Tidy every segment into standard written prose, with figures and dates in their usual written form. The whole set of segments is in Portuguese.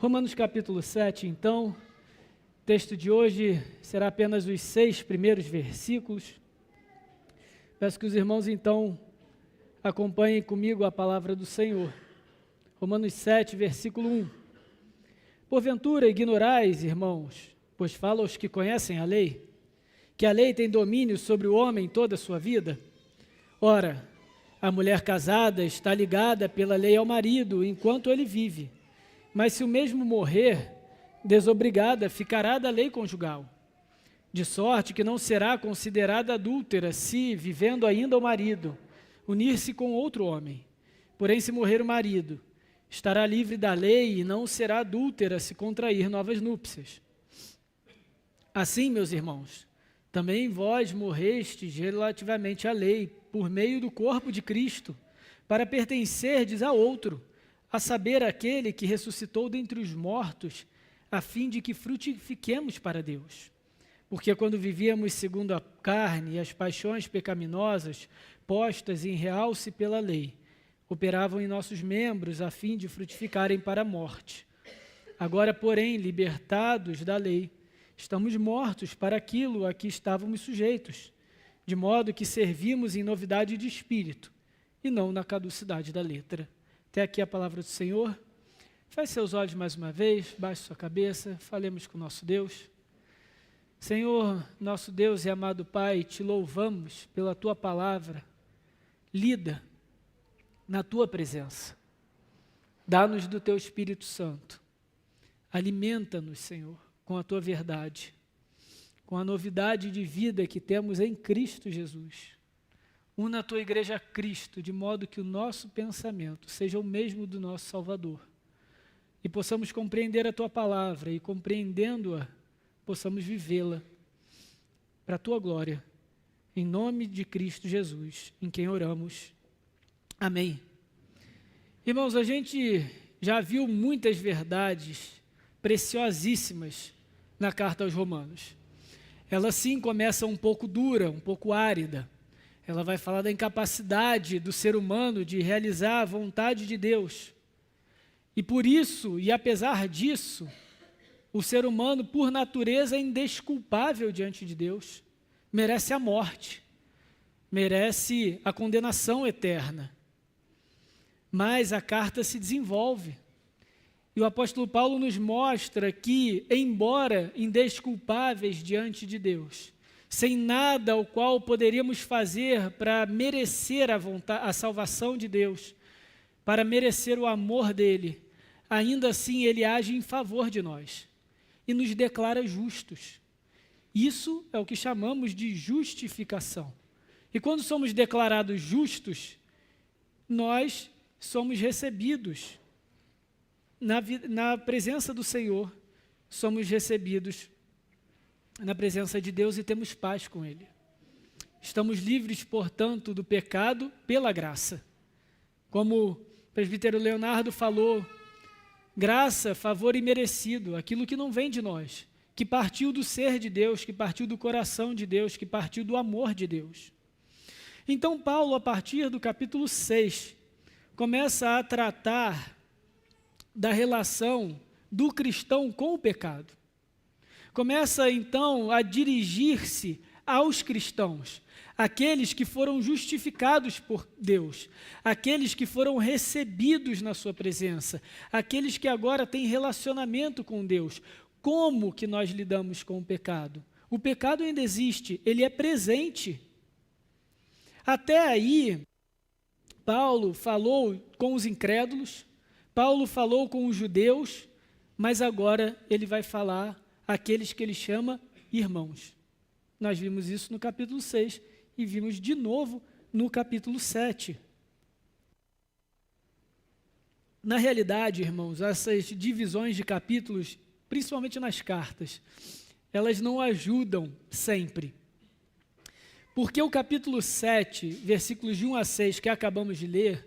Romanos capítulo 7, então, o texto de hoje será apenas os 6 primeiros versículos. Peço que os irmãos, então, acompanhem comigo a palavra do Senhor. Romanos 7, versículo 1. Porventura ignorais, irmãos, pois falo aos que conhecem a lei, que a lei tem domínio sobre o homem toda a sua vida? Ora, a mulher casada está ligada pela lei ao marido enquanto ele vive. Mas se o mesmo morrer, desobrigada ficará da lei conjugal, de sorte que não será considerada adúltera se, vivendo ainda o marido, unir-se com outro homem. Porém, se morrer o marido, estará livre da lei e não será adúltera se contrair novas núpcias. Assim, meus irmãos, também vós morrestes relativamente à lei, por meio do corpo de Cristo, para pertencerdes a outro, a saber, aquele que ressuscitou dentre os mortos, a fim de que frutifiquemos para Deus. Porque quando vivíamos segundo a carne e as paixões pecaminosas, postas em realce pela lei, operavam em nossos membros a fim de frutificarem para a morte. Agora, porém, libertados da lei, estamos mortos para aquilo a que estávamos sujeitos, de modo que servimos em novidade de espírito e não na caducidade da letra. Até aqui a palavra do Senhor. Feche seus olhos mais uma vez, baixe sua cabeça, falemos com o nosso Deus. Senhor, nosso Deus e amado Pai, te louvamos pela Tua palavra, lida na Tua presença. Dá-nos do Teu Espírito Santo. Alimenta-nos, Senhor, com a Tua verdade, com a novidade de vida que temos em Cristo Jesus. Una a Tua igreja a Cristo, de modo que o nosso pensamento seja o mesmo do nosso Salvador. E possamos compreender a Tua palavra e, compreendendo-a, possamos vivê-la para a Tua glória. Em nome de Cristo Jesus, em quem oramos. Amém. Irmãos, a gente já viu muitas verdades preciosíssimas na carta aos Romanos. Ela sim começa um pouco dura, um pouco árida. Ela vai falar da incapacidade do ser humano de realizar a vontade de Deus. E por isso, e apesar disso, o ser humano, por natureza, é indesculpável diante de Deus. Merece a morte, merece a condenação eterna. Mas a carta se desenvolve. E o apóstolo Paulo nos mostra que, embora indesculpáveis diante de Deus, sem nada ao qual poderíamos fazer para merecer a salvação de Deus, para merecer o amor dele, ainda assim ele age em favor de nós e nos declara justos. Isso é o que chamamos de justificação. E quando somos declarados justos, nós somos recebidos na presença do Senhor, somos recebidos na presença de Deus e temos paz com Ele. Estamos livres, portanto, do pecado pela graça. Como o presbítero Leonardo falou, graça, favor imerecido, aquilo que não vem de nós, que partiu do ser de Deus, que partiu do coração de Deus, que partiu do amor de Deus. Então Paulo, a partir do capítulo 6, começa a tratar da relação do cristão com o pecado. Começa então a dirigir-se aos cristãos, aqueles que foram justificados por Deus, aqueles que foram recebidos na sua presença, aqueles que agora têm relacionamento com Deus. Como que nós lidamos com o pecado? O pecado ainda existe, ele é presente. Até aí, Paulo falou com os incrédulos, Paulo falou com os judeus, mas agora ele vai falar aqueles que ele chama irmãos. Nós vimos isso no capítulo 6 e vimos de novo no capítulo 7. Na realidade, irmãos, essas divisões de capítulos, principalmente nas cartas, elas não ajudam sempre. Porque o capítulo 7, versículos de 1 a 6, que acabamos de ler,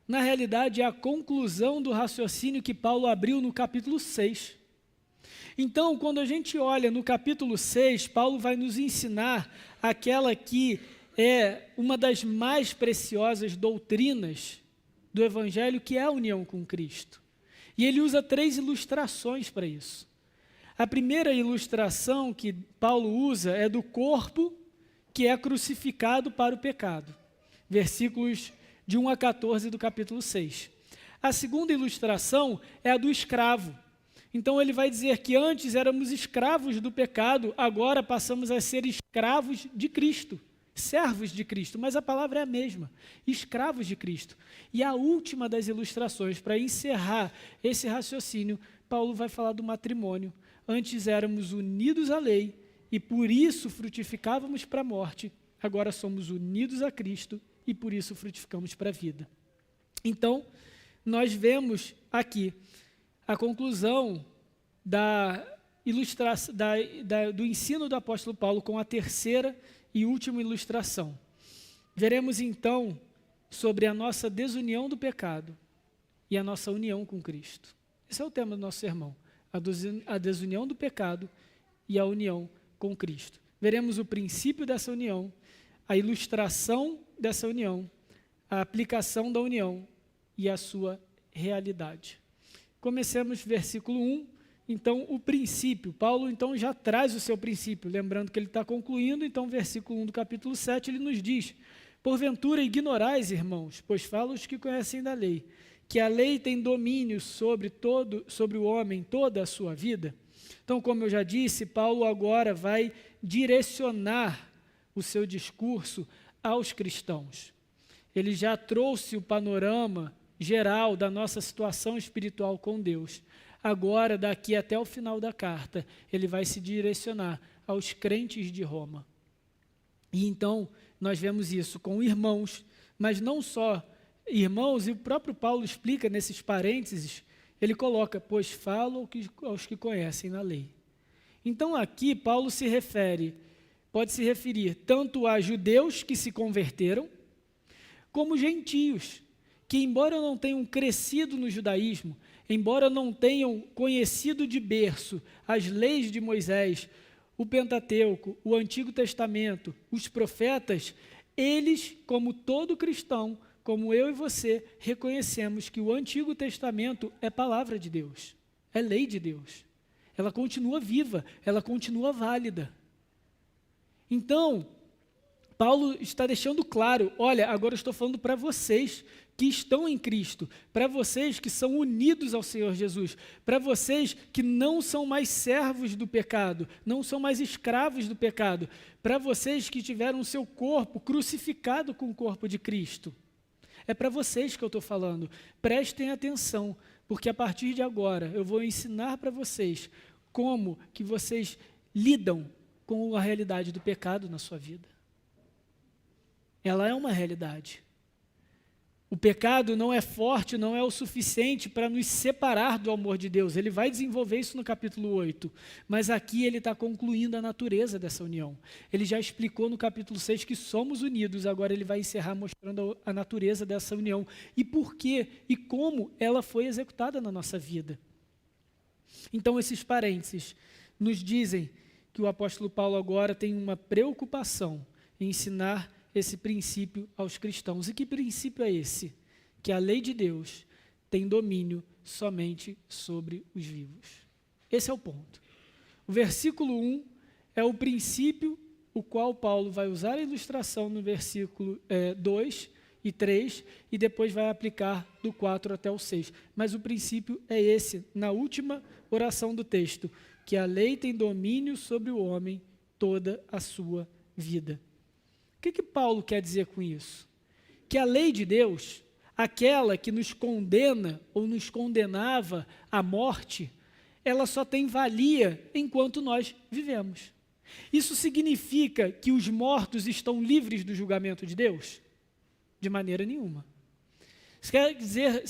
na realidade é a conclusão do raciocínio que Paulo abriu no capítulo 6. Então, quando a gente olha no capítulo 6, Paulo vai nos ensinar aquela que é uma das mais preciosas doutrinas do Evangelho, que é a união com Cristo. E ele usa 3 ilustrações para isso. A primeira ilustração que Paulo usa é do corpo que é crucificado para o pecado. Versículos de 1 a 14 do capítulo 6. A segunda ilustração é a do escravo. Então ele vai dizer que antes éramos escravos do pecado, agora passamos a ser escravos de Cristo, servos de Cristo, mas a palavra é a mesma, escravos de Cristo. E a última das ilustrações, para encerrar esse raciocínio, Paulo vai falar do matrimônio. Antes éramos unidos à lei e por isso frutificávamos para a morte, agora somos unidos a Cristo e por isso frutificamos para a vida. Então, nós vemos aqui a conclusão do ensino do apóstolo Paulo com a terceira e última ilustração. Veremos então sobre a nossa desunião do pecado e a nossa união com Cristo. Esse é o tema do nosso sermão, a desunião do pecado e a união com Cristo. Veremos o princípio dessa união, a ilustração dessa união, a aplicação da união e a sua realidade. Comecemos versículo 1, então o princípio. Paulo então já traz o seu princípio, lembrando que ele está concluindo, então versículo 1 do capítulo 7, ele nos diz: porventura ignorais, irmãos, pois falo os que conhecem da lei, que a lei tem domínio sobre o homem toda a sua vida. Então, como eu já disse, Paulo agora vai direcionar o seu discurso aos cristãos. Ele já trouxe o panorama geral da nossa situação espiritual com Deus. Agora, daqui até o final da carta, ele vai se direcionar aos crentes de Roma. E então, nós vemos isso com irmãos, mas não só irmãos, e o próprio Paulo explica nesses parênteses, ele coloca, pois falo aos que conhecem na lei. Então, aqui, Paulo pode se referir tanto a judeus que se converteram, como gentios, que embora não tenham crescido no judaísmo, embora não tenham conhecido de berço as leis de Moisés, o Pentateuco, o Antigo Testamento, os profetas, eles, como todo cristão, como eu e você, reconhecemos que o Antigo Testamento é palavra de Deus, é lei de Deus. Ela continua viva, ela continua válida. Então, Paulo está deixando claro, olha, agora eu estou falando para vocês que estão em Cristo, para vocês que são unidos ao Senhor Jesus, para vocês que não são mais servos do pecado, não são mais escravos do pecado, para vocês que tiveram o seu corpo crucificado com o corpo de Cristo. É para vocês que eu estou falando. Prestem atenção, porque a partir de agora eu vou ensinar para vocês como que vocês lidam com a realidade do pecado na sua vida. Ela é uma realidade. O pecado não é forte, não é o suficiente para nos separar do amor de Deus. Ele vai desenvolver isso no capítulo 8, mas aqui ele está concluindo a natureza dessa união. Ele já explicou no capítulo 6 que somos unidos, agora ele vai encerrar mostrando a natureza dessa união e por quê e como ela foi executada na nossa vida. Então, esses parênteses nos dizem que o apóstolo Paulo agora tem uma preocupação em ensinar esse princípio aos cristãos. E que princípio é esse? Que a lei de Deus tem domínio somente sobre os vivos. Esse é o ponto. O versículo 1 é o princípio, o qual Paulo vai usar a ilustração no versículo 2 e 3, e depois vai aplicar do 4 até o 6. Mas o princípio é esse, na última oração do texto, que a lei tem domínio sobre o homem toda a sua vida. O que Paulo quer dizer com isso? Que a lei de Deus, aquela que nos condena ou nos condenava à morte, ela só tem valia enquanto nós vivemos. Isso significa que os mortos estão livres do julgamento de Deus? De maneira nenhuma. Isso quer dizer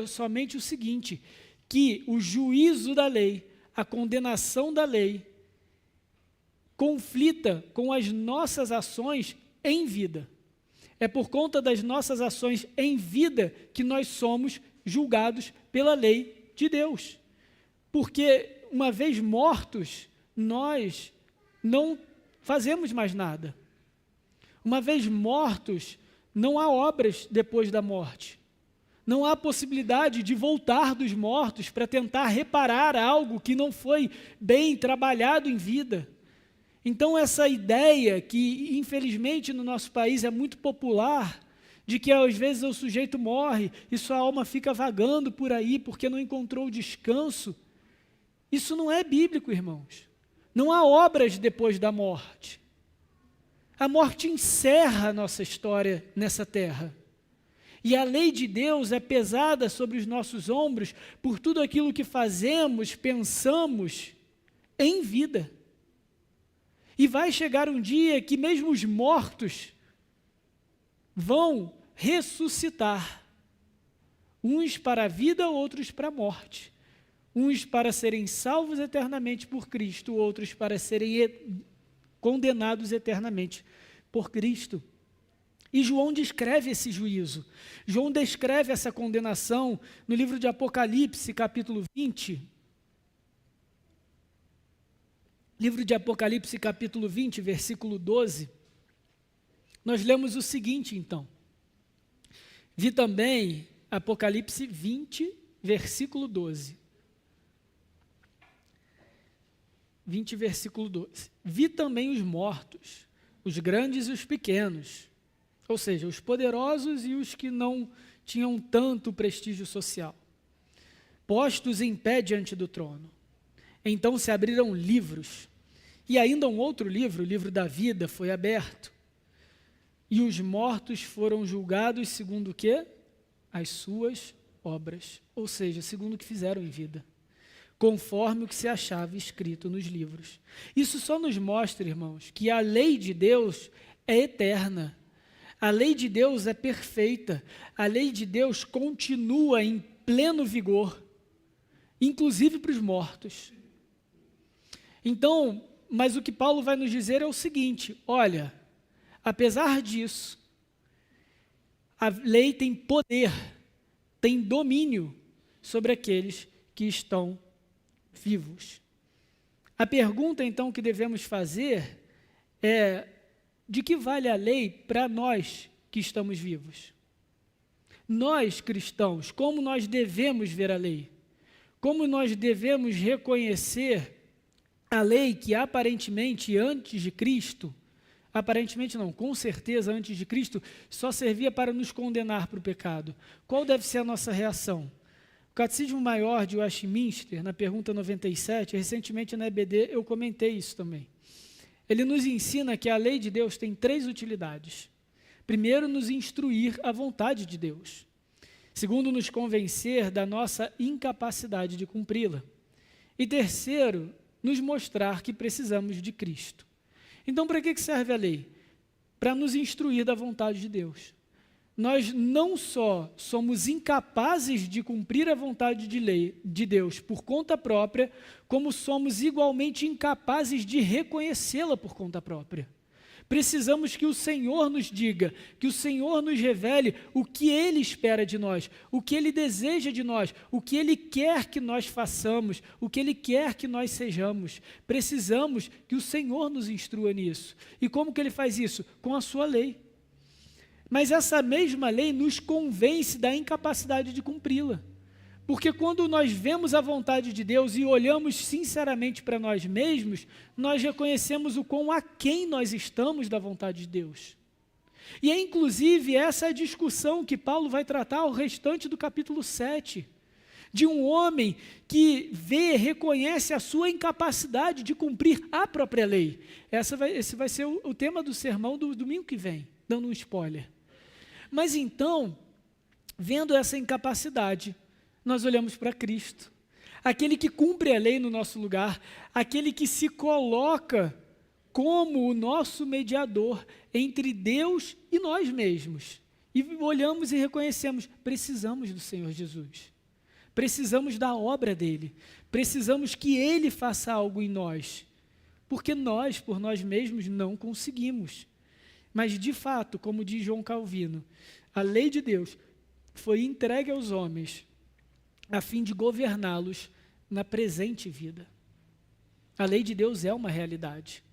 somente o seguinte, que o juízo da lei, a condenação da lei, conflita com as nossas ações em vida. É por conta das nossas ações em vida que nós somos julgados pela lei de Deus. Porque, uma vez mortos, nós não fazemos mais nada. Uma vez mortos, não há obras depois da morte. Não há possibilidade de voltar dos mortos para tentar reparar algo que não foi bem trabalhado em vida. Então, essa ideia que, infelizmente, no nosso país é muito popular, de que às vezes o sujeito morre e sua alma fica vagando por aí porque não encontrou descanso, isso não é bíblico, irmãos. Não há obras depois da morte. A morte encerra a nossa história nessa terra. E a lei de Deus é pesada sobre os nossos ombros por tudo aquilo que fazemos, pensamos em vida. E vai chegar um dia que mesmo os mortos vão ressuscitar. Uns para a vida, outros para a morte. Uns para serem salvos eternamente por Cristo, outros para serem condenados eternamente por Cristo. E João descreve esse juízo. João descreve essa condenação no livro de Apocalipse, capítulo 20. Livro de Apocalipse, capítulo 20, versículo 12. Nós lemos o seguinte, então. Vi também, Apocalipse 20, versículo 12. 20, versículo 12. Vi também os mortos, os grandes e os pequenos, ou seja, os poderosos e os que não tinham tanto prestígio social, postos em pé diante do trono. Então se abriram livros, e ainda um outro livro, o livro da vida, foi aberto. E os mortos foram julgados segundo o quê? As suas obras, ou seja, segundo o que fizeram em vida, conforme o que se achava escrito nos livros. Isso só nos mostra, irmãos, que a lei de Deus é eterna. A lei de Deus é perfeita, a lei de Deus continua em pleno vigor, inclusive para os mortos. Então, mas o que Paulo vai nos dizer é o seguinte, olha, apesar disso, a lei tem poder, tem domínio sobre aqueles que estão vivos. A pergunta, então, que devemos fazer é: de que vale a lei para nós que estamos vivos? Nós, cristãos, como nós devemos ver a lei? Como nós devemos reconhecer a lei que aparentemente antes de Cristo, aparentemente não, com certeza antes de Cristo, só servia para nos condenar para o pecado? Qual deve ser a nossa reação? O Catecismo Maior de Westminster, na pergunta 97, recentemente na EBD eu comentei isso também. Ele nos ensina que a lei de Deus tem 3 utilidades. Primeiro, nos instruir a vontade de Deus. Segundo, nos convencer da nossa incapacidade de cumpri-la. E terceiro, nos mostrar que precisamos de Cristo. Então, para que serve a lei? Para nos instruir da vontade de Deus. Nós não só somos incapazes de cumprir a vontade de Deus por conta própria, como somos igualmente incapazes de reconhecê-la por conta própria. Precisamos que o Senhor nos diga, que o Senhor nos revele o que Ele espera de nós, o que Ele deseja de nós, o que Ele quer que nós façamos, o que Ele quer que nós sejamos. Precisamos que o Senhor nos instrua nisso. E como que Ele faz isso? Com a sua lei. Mas essa mesma lei nos convence da incapacidade de cumpri-la. Porque quando nós vemos a vontade de Deus e olhamos sinceramente para nós mesmos, nós reconhecemos o quão aquém nós estamos da vontade de Deus. E é inclusive essa discussão que Paulo vai tratar ao restante do capítulo 7, de um homem que reconhece a sua incapacidade de cumprir a própria lei. Esse vai ser o tema do sermão do domingo que vem, dando um spoiler. Mas então, vendo essa incapacidade, nós olhamos para Cristo, aquele que cumpre a lei no nosso lugar, aquele que se coloca como o nosso mediador entre Deus e nós mesmos. E olhamos e reconhecemos, precisamos do Senhor Jesus, precisamos da obra dEle, precisamos que Ele faça algo em nós, porque nós, por nós mesmos, não conseguimos. Mas, de fato, como diz João Calvino, a lei de Deus foi entregue aos homens a fim de governá-los na presente vida. A lei de Deus é uma realidade,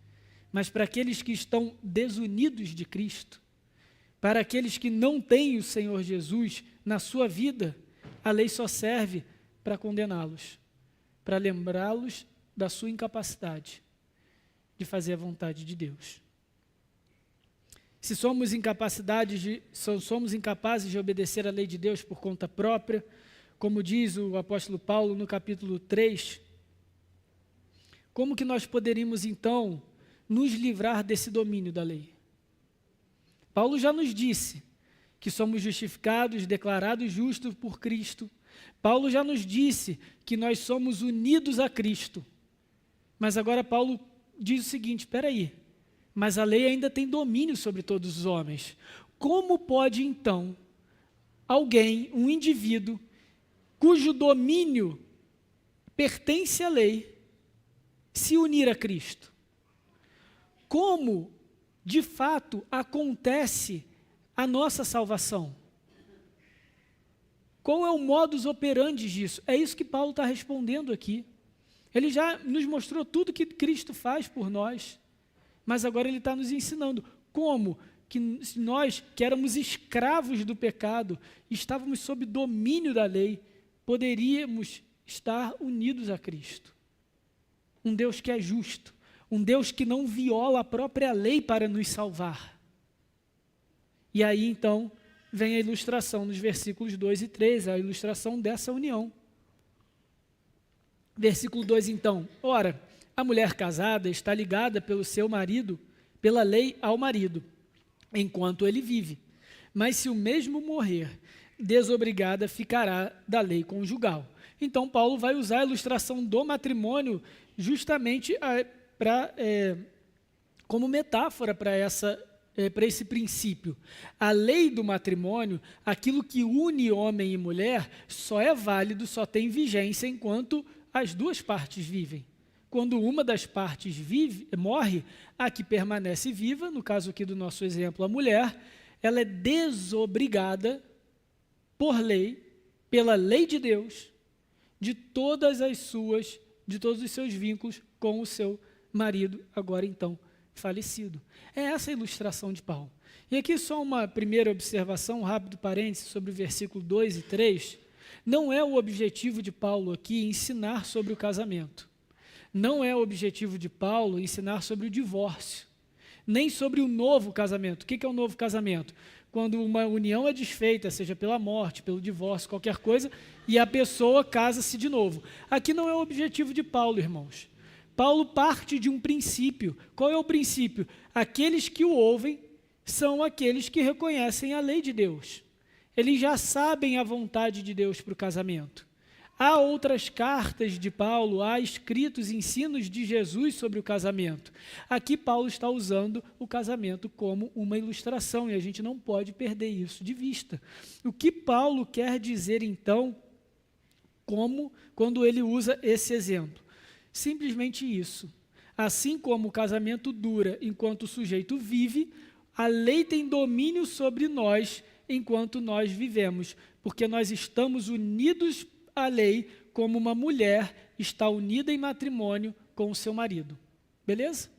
mas para aqueles que estão desunidos de Cristo, para aqueles que não têm o Senhor Jesus na sua vida, a lei só serve para condená-los, para lembrá-los da sua incapacidade de fazer a vontade de Deus. Se somos incapazes de obedecer à lei de Deus por conta própria, como diz o apóstolo Paulo no capítulo 3, como que nós poderíamos então nos livrar desse domínio da lei? Paulo já nos disse que somos justificados, declarados justos por Cristo. Paulo já nos disse que nós somos unidos a Cristo. Mas agora Paulo diz o seguinte: espera aí, mas a lei ainda tem domínio sobre todos os homens. Como pode então alguém, um indivíduo, cujo domínio pertence à lei, se unir a Cristo? Como, de fato, acontece a nossa salvação? Qual é o modus operandi disso? É isso que Paulo está respondendo aqui. Ele já nos mostrou tudo que Cristo faz por nós, mas agora ele está nos ensinando como que nós, que éramos escravos do pecado, estávamos sob domínio da lei, poderíamos estar unidos a Cristo. Um Deus que é justo, um Deus que não viola a própria lei para nos salvar. E aí então vem a ilustração nos versículos 2 e 3, a ilustração dessa união. Versículo 2 então: ora, a mulher casada está ligada pelo seu marido, pela lei ao marido, enquanto ele vive. Mas se o mesmo morrer, desobrigada ficará da lei conjugal. Então Paulo vai usar a ilustração do matrimônio justamente como metáfora para esse princípio. A lei do matrimônio, aquilo que une homem e mulher, só é válido, só tem vigência enquanto as duas partes vivem. Quando uma das partes morre, a que permanece viva, no caso aqui do nosso exemplo, a mulher, ela é desobrigada por lei, pela lei de Deus, de todos os seus vínculos com o seu marido, agora então falecido. É essa a ilustração de Paulo. E aqui só uma primeira observação, um rápido parênteses sobre o versículo 2 e 3. Não é o objetivo de Paulo aqui ensinar sobre o casamento. Não é o objetivo de Paulo ensinar sobre o divórcio, nem sobre o novo casamento. O que é o novo casamento? Quando uma união é desfeita, seja pela morte, pelo divórcio, qualquer coisa, e a pessoa casa-se de novo. Aqui não é o objetivo de Paulo, irmãos. Paulo parte de um princípio. Qual é o princípio? Aqueles que o ouvem são aqueles que reconhecem a lei de Deus. Eles já sabem a vontade de Deus para o casamento. Há outras cartas de Paulo, há escritos ensinos de Jesus sobre o casamento. Aqui Paulo está usando o casamento como uma ilustração, e a gente não pode perder isso de vista. O que Paulo quer dizer, então, quando ele usa esse exemplo? Simplesmente isso. Assim como o casamento dura enquanto o sujeito vive, a lei tem domínio sobre nós enquanto nós vivemos, porque nós estamos unidos à lei como uma mulher está unida em matrimônio com o seu marido. Beleza?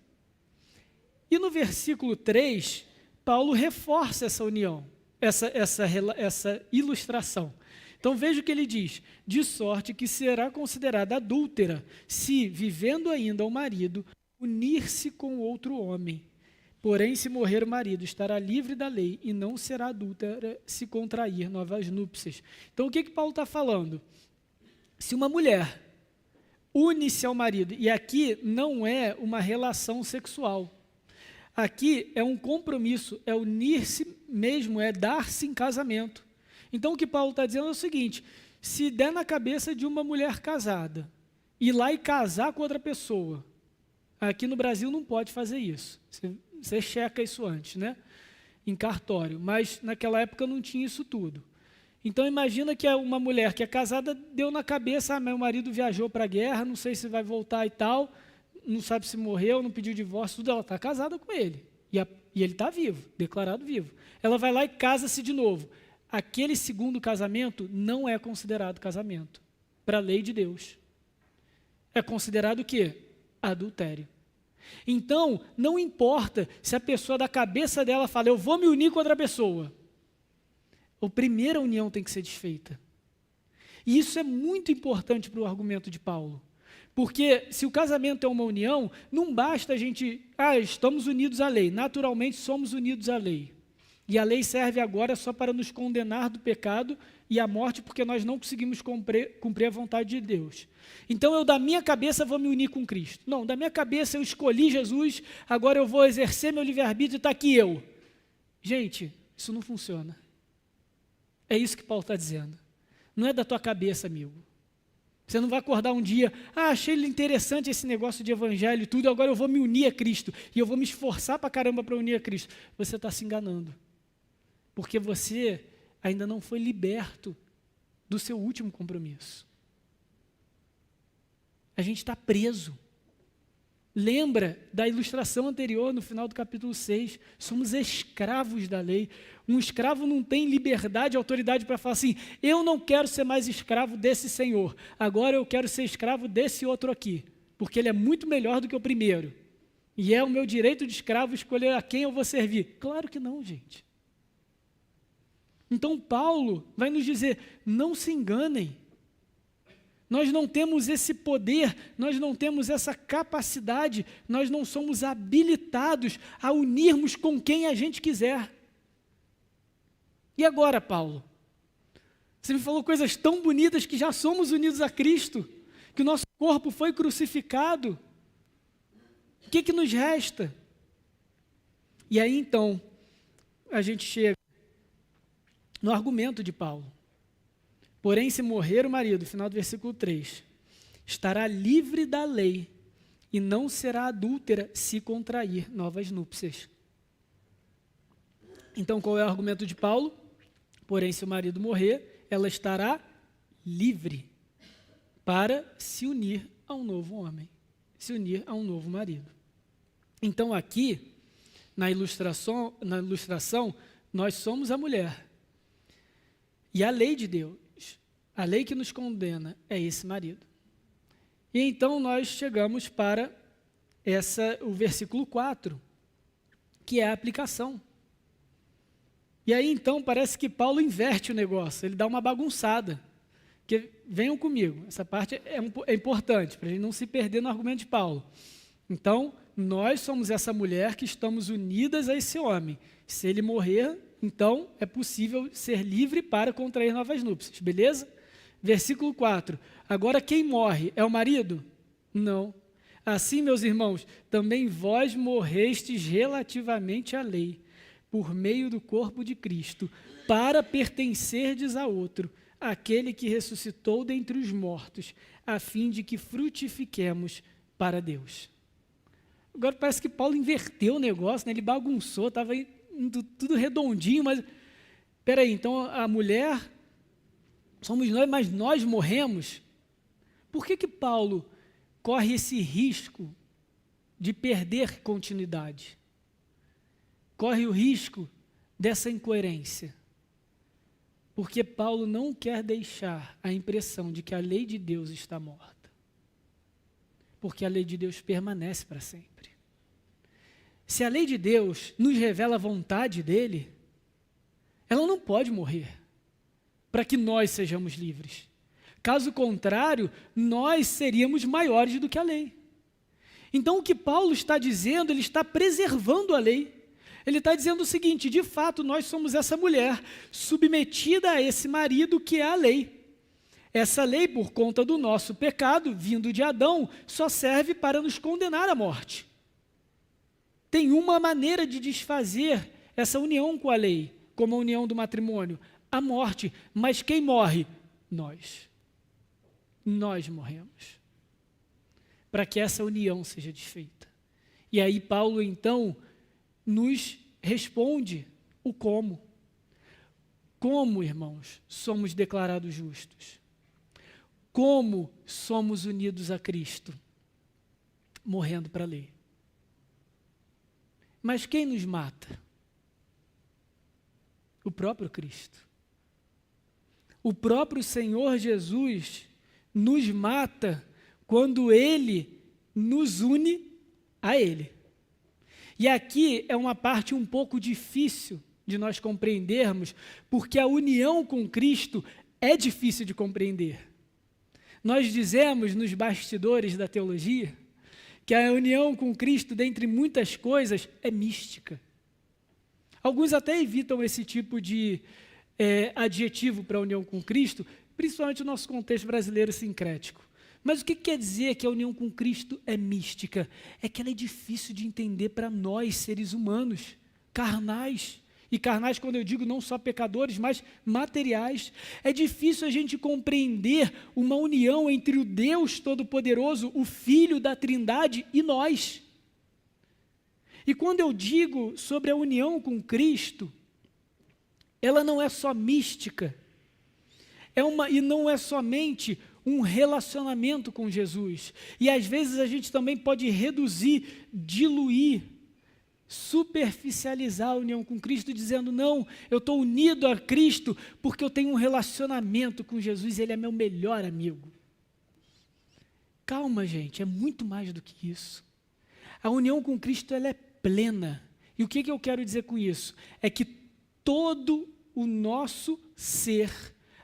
E no versículo 3, Paulo reforça essa união, essa ilustração. Então veja o que ele diz: de sorte que será considerada adúltera se, vivendo ainda o marido, unir-se com outro homem. Porém, se morrer o marido, estará livre da lei e não será adúltera se contrair novas núpcias. Então o que Paulo está falando? Se uma mulher une-se ao marido, e aqui não é uma relação sexual, aqui é um compromisso, é unir-se mesmo, é dar-se em casamento. Então o que Paulo está dizendo é o seguinte: se der na cabeça de uma mulher casada, ir lá e casar com outra pessoa, aqui no Brasil não pode fazer isso, você checa isso antes, né? Em cartório, mas naquela época não tinha isso tudo. Então imagina que uma mulher que é casada deu na cabeça: meu marido viajou para a guerra, não sei se vai voltar e tal, não sabe se morreu, não pediu divórcio, tudo. Ela está casada com ele, e ele está vivo, declarado vivo. Ela vai lá e casa-se de novo. Aquele segundo casamento não é considerado casamento, para a lei de Deus. É considerado o quê? Adultério. Então, não importa se a pessoa da cabeça dela fala: eu vou me unir com outra pessoa. A primeira união tem que ser desfeita. E isso é muito importante para o argumento de Paulo. Porque se o casamento é uma união, não basta a gente, estamos unidos à lei, naturalmente somos unidos à lei. E a lei serve agora só para nos condenar do pecado e a morte, porque nós não conseguimos cumprir a vontade de Deus. Então eu da minha cabeça vou me unir com Cristo. Não, da minha cabeça eu escolhi Jesus, agora eu vou exercer meu livre-arbítrio e está aqui eu. Gente, isso não funciona. É isso que Paulo está dizendo. Não é da tua cabeça, amigo. Você não vai acordar um dia, achei interessante esse negócio de evangelho e tudo, agora eu vou me unir a Cristo, e eu vou me esforçar para caramba para unir a Cristo. Você está se enganando. Porque você ainda não foi liberto do seu último compromisso. A gente está preso. Lembra da ilustração anterior, no final do capítulo 6, somos escravos da lei. Um escravo não tem liberdade, autoridade para falar assim, eu não quero ser mais escravo desse senhor, agora eu quero ser escravo desse outro aqui, porque ele é muito melhor do que o primeiro. E é o meu direito de escravo escolher a quem eu vou servir. Claro que não, gente. Então Paulo vai nos dizer, não se enganem. Nós não temos esse poder, nós não temos essa capacidade, nós não somos habilitados a unirmos com quem a gente quiser. E agora, Paulo? Você me falou coisas tão bonitas que já somos unidos a Cristo, que o nosso corpo foi crucificado. O que nos resta? E aí, então, a gente chega no argumento de Paulo. Porém, se morrer o marido, final do versículo 3, estará livre da lei e não será adúltera se contrair novas núpcias. Então, qual é o argumento de Paulo? Porém, se o marido morrer, ela estará livre para se unir a um novo homem, se unir a um novo marido. Então, aqui, na ilustração, nós somos a mulher. E a lei de Deus, a lei que nos condena é esse marido. E então nós chegamos para o versículo 4, que é a aplicação. E aí então parece que Paulo inverte o negócio, ele dá uma bagunçada. Que venham comigo, essa parte é importante, para a gente não se perder no argumento de Paulo. Então, nós somos essa mulher que estamos unidas a esse homem. Se ele morrer, então é possível ser livre para contrair novas núpcias, beleza? Versículo 4, agora quem morre é o marido? Não. Assim, meus irmãos, também vós morrestes relativamente à lei, por meio do corpo de Cristo, para pertencerdes a outro, aquele que ressuscitou dentre os mortos, a fim de que frutifiquemos para Deus. Agora parece que Paulo inverteu o negócio, né? Ele bagunçou, estava tudo redondinho, mas peraí, então a mulher somos nós, mas nós morremos? Por que Paulo corre esse risco de perder continuidade? Corre o risco dessa incoerência. Porque Paulo não quer deixar a impressão de que a lei de Deus está morta. Porque a lei de Deus permanece para sempre. Se a lei de Deus nos revela a vontade dele, ela não pode morrer para que nós sejamos livres. Caso contrário, nós seríamos maiores do que a lei. Então, o que Paulo está dizendo, ele está preservando a lei. Ele está dizendo o seguinte, de fato, nós somos essa mulher submetida a esse marido que é a lei. Essa lei, por conta do nosso pecado, vindo de Adão, só serve para nos condenar à morte. Tem uma maneira de desfazer essa união com a lei, como a união do matrimônio, a morte. Mas quem morre? Nós. Nós morremos. Para que essa união seja desfeita. E aí Paulo, então, nos responde o como. Como, irmãos, somos declarados justos? Como somos unidos a Cristo? Morrendo para a lei. Mas quem nos mata? O próprio Cristo. O próprio Senhor Jesus nos mata quando Ele nos une a Ele. E aqui é uma parte um pouco difícil de nós compreendermos, porque a união com Cristo é difícil de compreender. Nós dizemos nos bastidores da teologia que a união com Cristo, dentre muitas coisas, é mística. Alguns até evitam esse tipo de adjetivo para a união com Cristo, principalmente no nosso contexto brasileiro sincrético. Mas o que quer dizer que a união com Cristo é mística? É que ela é difícil de entender para nós, seres humanos, carnais. E carnais, quando eu digo não só pecadores, mas materiais. É difícil a gente compreender uma união entre o Deus Todo-Poderoso, o Filho da Trindade e nós. E quando eu digo sobre a união com Cristo, ela não é só mística, e não é somente um relacionamento com Jesus. E às vezes a gente também pode reduzir, diluir, superficializar a união com Cristo, dizendo, não, eu estou unido a Cristo porque eu tenho um relacionamento com Jesus, Ele é meu melhor amigo. Calma, gente, é muito mais do que isso. A união com Cristo, ela é plena. E o que eu quero dizer com isso? É que todo o nosso ser,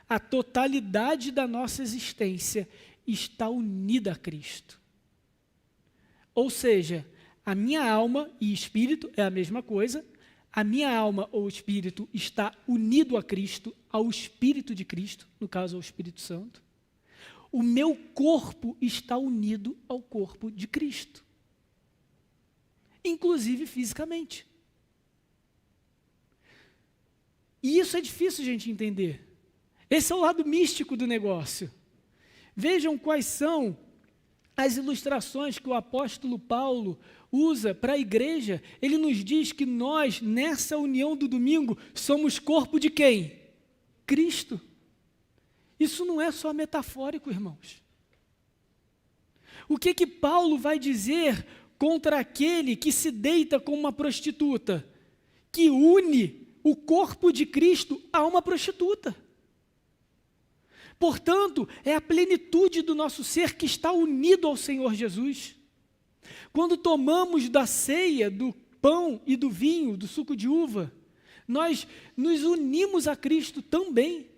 a totalidade da nossa existência está unida a Cristo. Ou seja, a minha alma e espírito é a mesma coisa, a minha alma ou espírito está unido a Cristo, ao Espírito de Cristo, no caso ao Espírito Santo. O meu corpo está unido ao corpo de Cristo, inclusive fisicamente. E isso é difícil a gente entender. Esse é o lado místico do negócio. Vejam quais são as ilustrações que o apóstolo Paulo usa para a igreja. Ele nos diz que nós, nessa união do domingo, somos corpo de quem? Cristo. Isso não é só metafórico, irmãos. O que Paulo vai dizer contra aquele que se deita com uma prostituta, que une o corpo de Cristo a uma prostituta? Portanto, é a plenitude do nosso ser que está unido ao Senhor Jesus. Quando tomamos da ceia, do pão e do vinho, do suco de uva, nós nos unimos a Cristo também.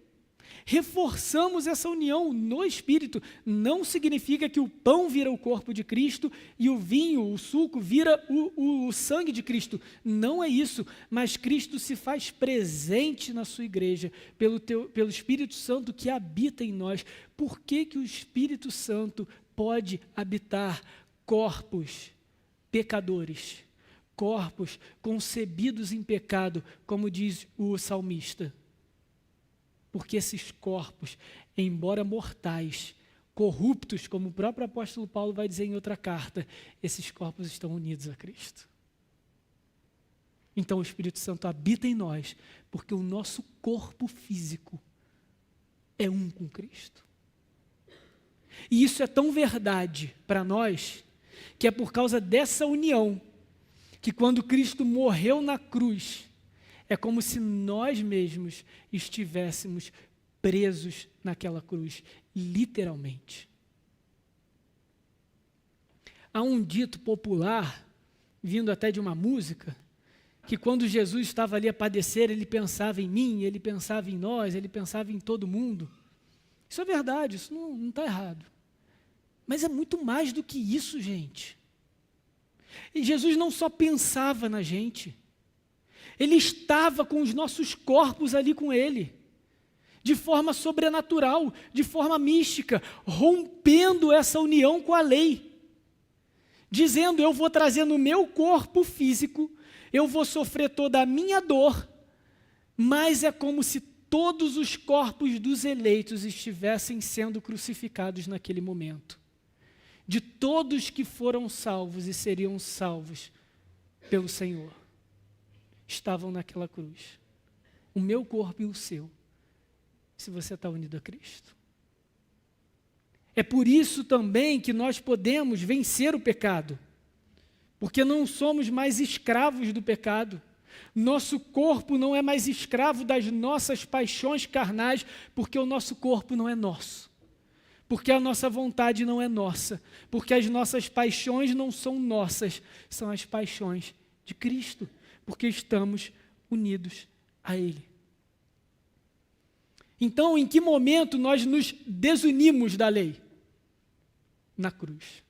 Reforçamos essa união no Espírito. Não significa que o pão vira o corpo de Cristo e o vinho, o suco, vira o sangue de Cristo. Não é isso, mas Cristo se faz presente na sua igreja pelo Espírito Santo que habita em nós. Por que o Espírito Santo pode habitar corpos pecadores, corpos concebidos em pecado, como diz o salmista? Porque esses corpos, embora mortais, corruptos, como o próprio apóstolo Paulo vai dizer em outra carta, esses corpos estão unidos a Cristo. Então o Espírito Santo habita em nós, porque o nosso corpo físico é um com Cristo. E isso é tão verdade para nós, que é por causa dessa união, que quando Cristo morreu na cruz, é como se nós mesmos estivéssemos presos naquela cruz, literalmente. Há um dito popular, vindo até de uma música, que quando Jesus estava ali a padecer, ele pensava em mim, ele pensava em nós, ele pensava em todo mundo. Isso é verdade, isso não está errado. Mas é muito mais do que isso, gente. E Jesus não só pensava na gente, Ele estava com os nossos corpos ali com Ele, de forma sobrenatural, de forma mística, rompendo essa união com a lei, dizendo, eu vou trazer no meu corpo físico, eu vou sofrer toda a minha dor, mas é como se todos os corpos dos eleitos estivessem sendo crucificados naquele momento. De todos que foram salvos e seriam salvos pelo Senhor, estavam naquela cruz. O meu corpo e o seu, se você está unido a Cristo. É por isso também que nós podemos vencer o pecado, porque não somos mais escravos do pecado. Nosso corpo não é mais escravo das nossas paixões carnais, porque o nosso corpo não é nosso. Porque a nossa vontade não é nossa, porque as nossas paixões não são nossas, são as paixões de Cristo, porque estamos unidos a Ele. Então, em que momento nós nos desunimos da lei? Na cruz.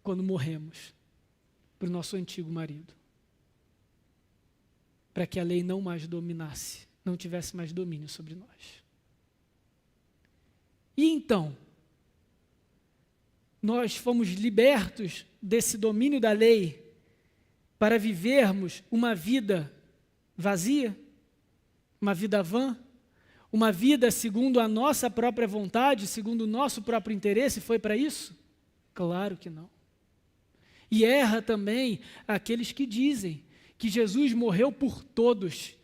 Quando morremos para o nosso antigo marido. Para que a lei não mais dominasse, não tivesse mais domínio sobre nós. E então, nós fomos libertos desse domínio da lei para vivermos uma vida vazia, uma vida vã, uma vida segundo a nossa própria vontade, segundo o nosso próprio interesse, foi para isso? Claro que não. E erra também aqueles que dizem que Jesus morreu por todos,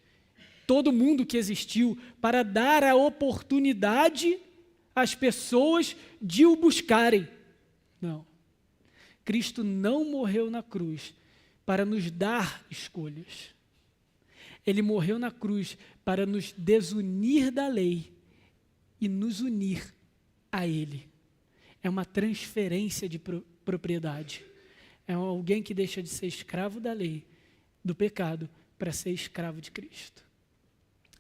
todo mundo que existiu, para dar a oportunidade às pessoas de o buscarem. Não. Cristo não morreu na cruz para nos dar escolhas. Ele morreu na cruz para nos desunir da lei e nos unir a Ele. É uma transferência de propriedade. É alguém que deixa de ser escravo da lei, do pecado, para ser escravo de Cristo.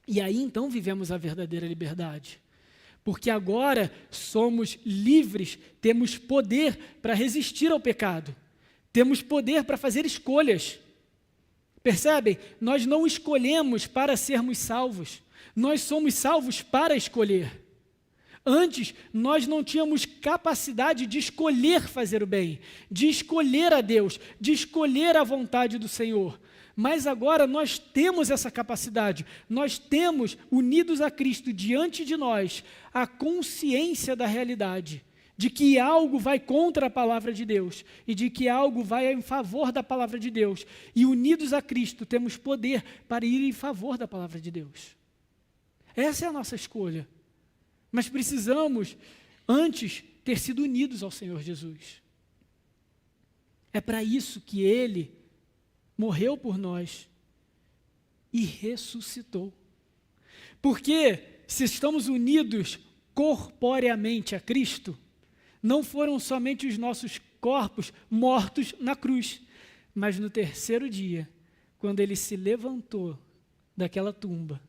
E aí então vivemos a verdadeira liberdade. Porque agora somos livres, temos poder para resistir ao pecado. Temos poder para fazer escolhas. Percebem? Nós não escolhemos para sermos salvos. Nós somos salvos para escolher. Antes, nós não tínhamos capacidade de escolher fazer o bem, de escolher a Deus, de escolher a vontade do Senhor. Mas agora nós temos essa capacidade, nós temos, unidos a Cristo diante de nós, a consciência da realidade, de que algo vai contra a palavra de Deus e de que algo vai em favor da palavra de Deus. E unidos a Cristo temos poder para ir em favor da palavra de Deus. Essa é a nossa escolha. Mas precisamos, antes, ter sido unidos ao Senhor Jesus. É para isso que Ele morreu por nós e ressuscitou. Porque se estamos unidos corporeamente a Cristo, não foram somente os nossos corpos mortos na cruz, mas no terceiro dia, quando Ele se levantou daquela tumba,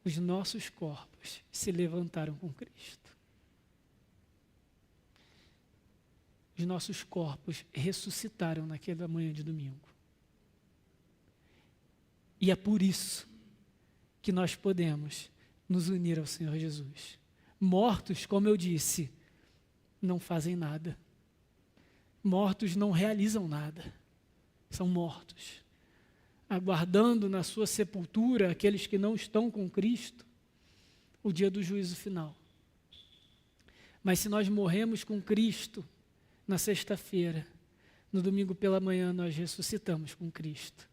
os nossos corpos se levantaram com Cristo. Os nossos corpos ressuscitaram naquela manhã de domingo. E é por isso que nós podemos nos unir ao Senhor Jesus. Mortos, como eu disse, não fazem nada. Mortos não realizam nada. São mortos. Aguardando na sua sepultura aqueles que não estão com Cristo, o dia do juízo final. Mas se nós morremos com Cristo na sexta-feira, no domingo pela manhã nós ressuscitamos com Cristo.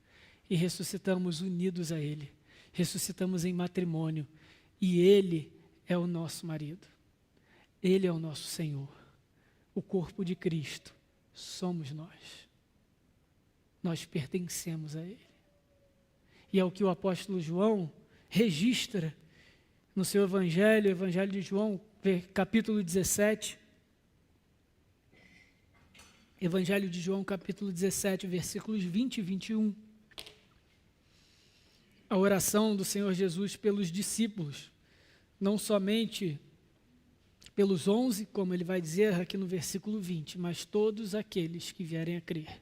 E ressuscitamos unidos a Ele. Ressuscitamos em matrimônio. E Ele é o nosso marido. Ele é o nosso Senhor. O corpo de Cristo somos nós. Nós pertencemos a Ele. E é o que o apóstolo João registra no seu Evangelho, Evangelho de João, capítulo 17. Evangelho de João, capítulo 17, versículos 20 e 21. A oração do Senhor Jesus pelos discípulos, não somente pelos 11, como ele vai dizer aqui no versículo 20, mas todos aqueles que vierem a crer.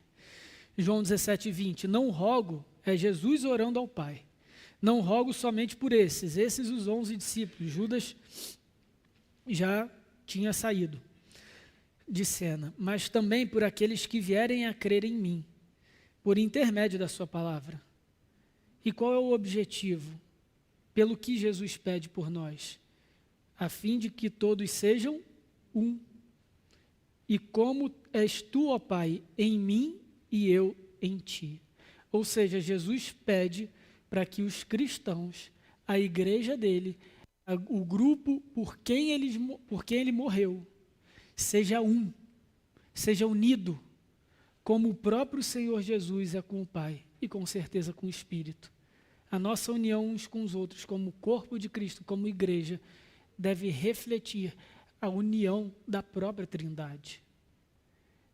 João 17, 20, não rogo, é Jesus orando ao Pai, não rogo somente por esses os 11 discípulos, Judas já tinha saído de cena, mas também por aqueles que vierem a crer em mim, por intermédio da sua palavra. E qual é o objetivo? Pelo que Jesus pede por nós? A fim de que todos sejam um. E como és tu, ó Pai, em mim e eu em ti. Ou seja, Jesus pede para que os cristãos, a igreja dele, o grupo por quem ele morreu, seja um, seja unido, como o próprio Senhor Jesus é com o Pai e com certeza com o Espírito. A nossa união uns com os outros, como corpo de Cristo, como igreja, deve refletir a união da própria Trindade.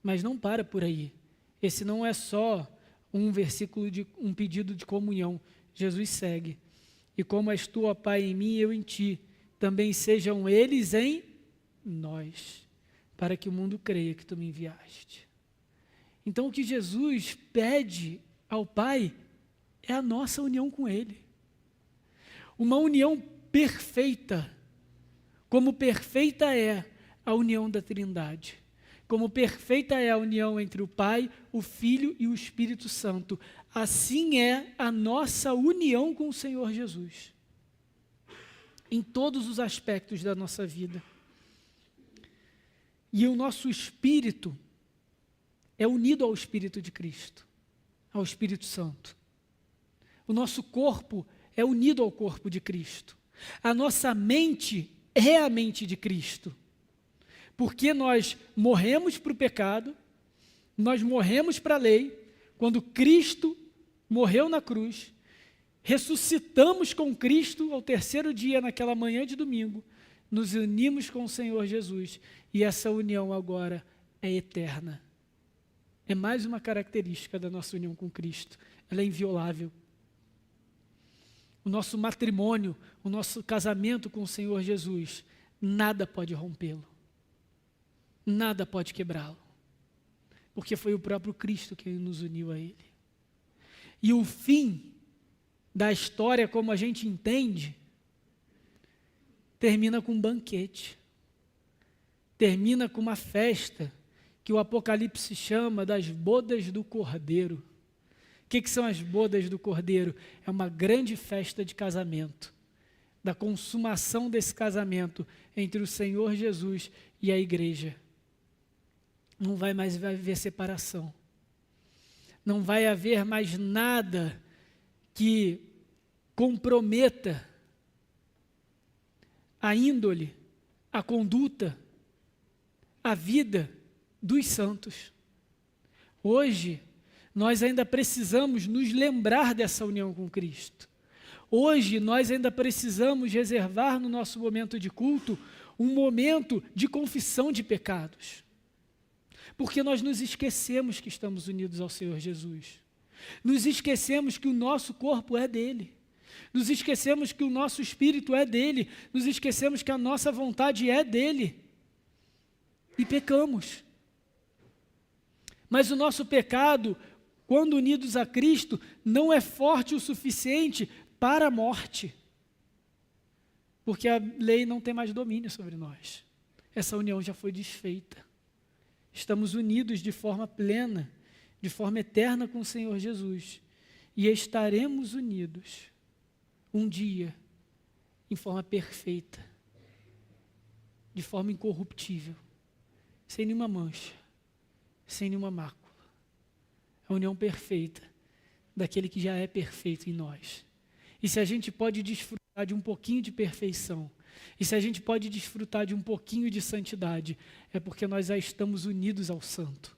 Mas não para por aí. Esse não é só um versículo, um pedido de comunhão. Jesus segue. E como és tu, ó Pai, em mim e eu em ti, também sejam eles em nós, para que o mundo creia que tu me enviaste. Então o que Jesus pede ao Pai é a nossa união com Ele. Uma união perfeita, como perfeita é a união da Trindade. Como perfeita é a união entre o Pai, o Filho e o Espírito Santo, assim é a nossa união com o Senhor Jesus, em todos os aspectos da nossa vida. E o nosso espírito é unido ao Espírito de Cristo, ao Espírito Santo. O nosso corpo é unido ao corpo de Cristo. A nossa mente é a mente de Cristo. Porque nós morremos para o pecado, nós morremos para a lei, quando Cristo morreu na cruz, ressuscitamos com Cristo ao terceiro dia, naquela manhã de domingo, nos unimos com o Senhor Jesus, e essa união agora é eterna. É mais uma característica da nossa união com Cristo, ela é inviolável. O nosso matrimônio, o nosso casamento com o Senhor Jesus, nada pode rompê-lo. Nada pode quebrá-lo, porque foi o próprio Cristo que nos uniu a Ele. E o fim da história, como a gente entende, termina com um banquete, termina com uma festa, que o Apocalipse chama das bodas do Cordeiro. O que são as bodas do Cordeiro? É uma grande festa de casamento, da consumação desse casamento entre o Senhor Jesus e a igreja. Não vai mais haver separação. Não vai haver mais nada que comprometa a índole, a conduta, a vida dos santos. Hoje, nós ainda precisamos nos lembrar dessa união com Cristo. Hoje, nós ainda precisamos reservar no nosso momento de culto um momento de confissão de pecados. Porque nós nos esquecemos que estamos unidos ao Senhor Jesus. Nos esquecemos que o nosso corpo é dele. Nos esquecemos que o nosso espírito é dele. Nos esquecemos que a nossa vontade é dele. E pecamos. Mas o nosso pecado, quando unidos a Cristo, não é forte o suficiente para a morte. Porque a lei não tem mais domínio sobre nós. Essa união já foi desfeita. Estamos unidos de forma plena, de forma eterna com o Senhor Jesus. E estaremos unidos um dia, em forma perfeita, de forma incorruptível, sem nenhuma mancha, sem nenhuma mácula. A união perfeita daquele que já é perfeito em nós. E se a gente pode desfrutar de um pouquinho de perfeição, e se a gente pode desfrutar de um pouquinho de santidade, é porque nós já estamos unidos ao Santo.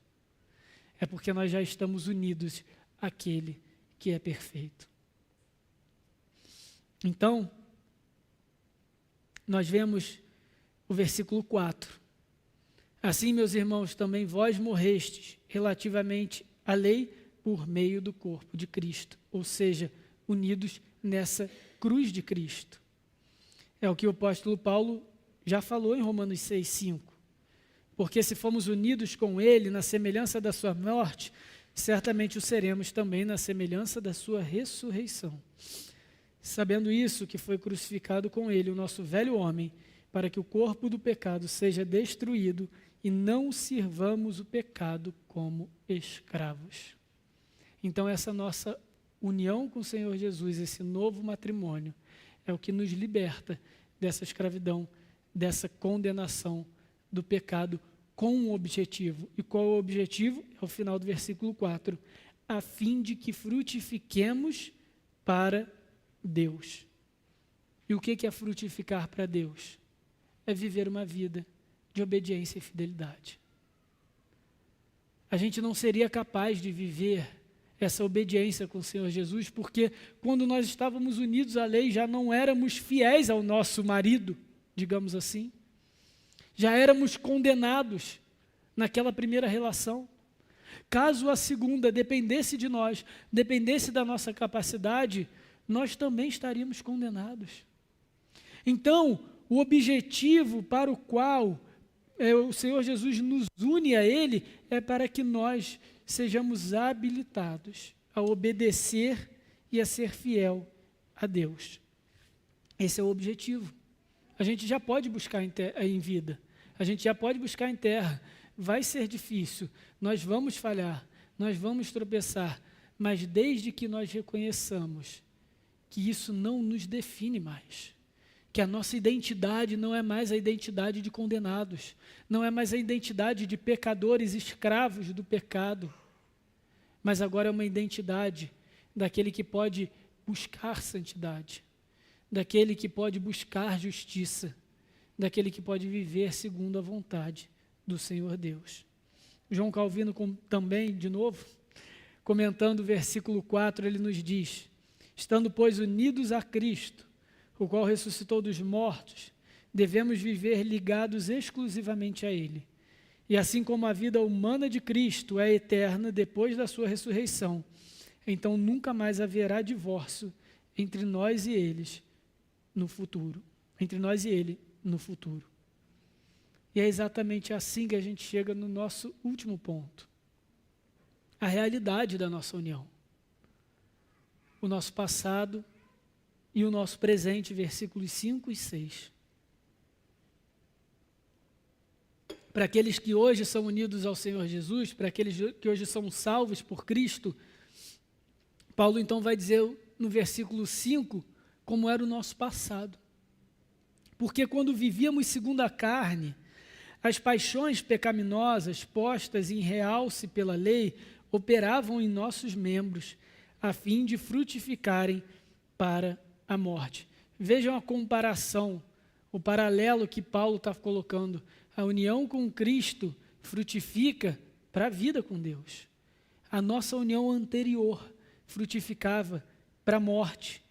É porque nós já estamos unidos àquele que é perfeito. Então, nós vemos o versículo 4. Assim, meus irmãos, também vós morrestes relativamente à lei por meio do corpo de Cristo, ou seja, unidos nessa cruz de Cristo. É o que o apóstolo Paulo já falou em Romanos 6,5. Porque se fomos unidos com ele na semelhança da sua morte, certamente o seremos também na semelhança da sua ressurreição. Sabendo isso, que foi crucificado com ele o nosso velho homem, para que o corpo do pecado seja destruído e não sirvamos o pecado como escravos. Então essa nossa união com o Senhor Jesus, esse novo matrimônio, é o que nos liberta dessa escravidão, dessa condenação do pecado com um objetivo. E qual é o objetivo? É o final do versículo 4. A fim de que frutifiquemos para Deus. E o que é frutificar para Deus? É viver uma vida de obediência e fidelidade. A gente não seria capaz de viver essa obediência com o Senhor Jesus, porque quando nós estávamos unidos à lei, já não éramos fiéis ao nosso marido, digamos assim. Já éramos condenados naquela primeira relação. Caso a segunda dependesse de nós, dependesse da nossa capacidade, nós também estaríamos condenados. Então, o objetivo para o qual o Senhor Jesus nos une a Ele é para que nós sejamos habilitados a obedecer e a ser fiel a Deus. Esse é o objetivo. A gente já pode buscar em vida, a gente já pode buscar em terra. Vai ser difícil, nós vamos falhar, nós vamos tropeçar, mas desde que nós reconheçamos que isso não nos define mais, que a nossa identidade não é mais a identidade de condenados, não é mais a identidade de pecadores escravos do pecado, mas agora é uma identidade daquele que pode buscar santidade, daquele que pode buscar justiça, daquele que pode viver segundo a vontade do Senhor Deus. João Calvino também, de novo, comentando o versículo 4, ele nos diz: estando, pois, unidos a Cristo, o qual ressuscitou dos mortos, devemos viver ligados exclusivamente a Ele. E assim como a vida humana de Cristo é eterna depois da sua ressurreição, então nunca mais haverá divórcio entre nós e eles no futuro, entre nós e Ele no futuro. E é exatamente assim que a gente chega no nosso último ponto, a realidade da nossa união. O nosso passado e o nosso presente, versículos 5 e 6. Para aqueles que hoje são unidos ao Senhor Jesus, para aqueles que hoje são salvos por Cristo, Paulo então vai dizer no versículo 5 como era o nosso passado. Porque quando vivíamos segundo a carne, as paixões pecaminosas postas em realce pela lei operavam em nossos membros, a fim de frutificarem para a morte. Vejam a comparação, o paralelo que Paulo está colocando. A união com Cristo frutifica para a vida com Deus. A nossa união anterior frutificava para a morte.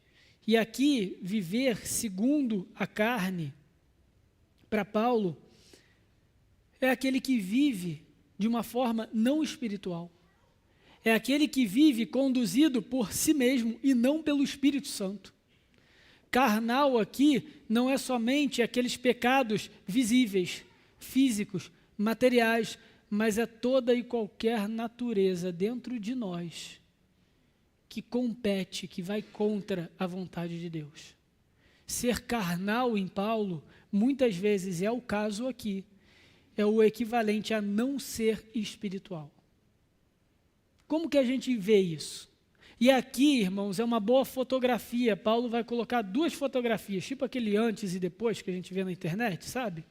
E aqui, viver segundo a carne, para Paulo, é aquele que vive de uma forma não espiritual. É aquele que vive conduzido por si mesmo e não pelo Espírito Santo. Carnal aqui não é somente aqueles pecados visíveis, físicos, materiais, mas é toda e qualquer natureza dentro de nós que compete, que vai contra a vontade de Deus. Ser carnal em Paulo, muitas vezes é o caso aqui, é o equivalente a não ser espiritual. Como que a gente vê isso? E aqui, irmãos, é uma boa fotografia. Paulo vai colocar duas fotografias, tipo aquele antes e depois que a gente vê na internet, sabe?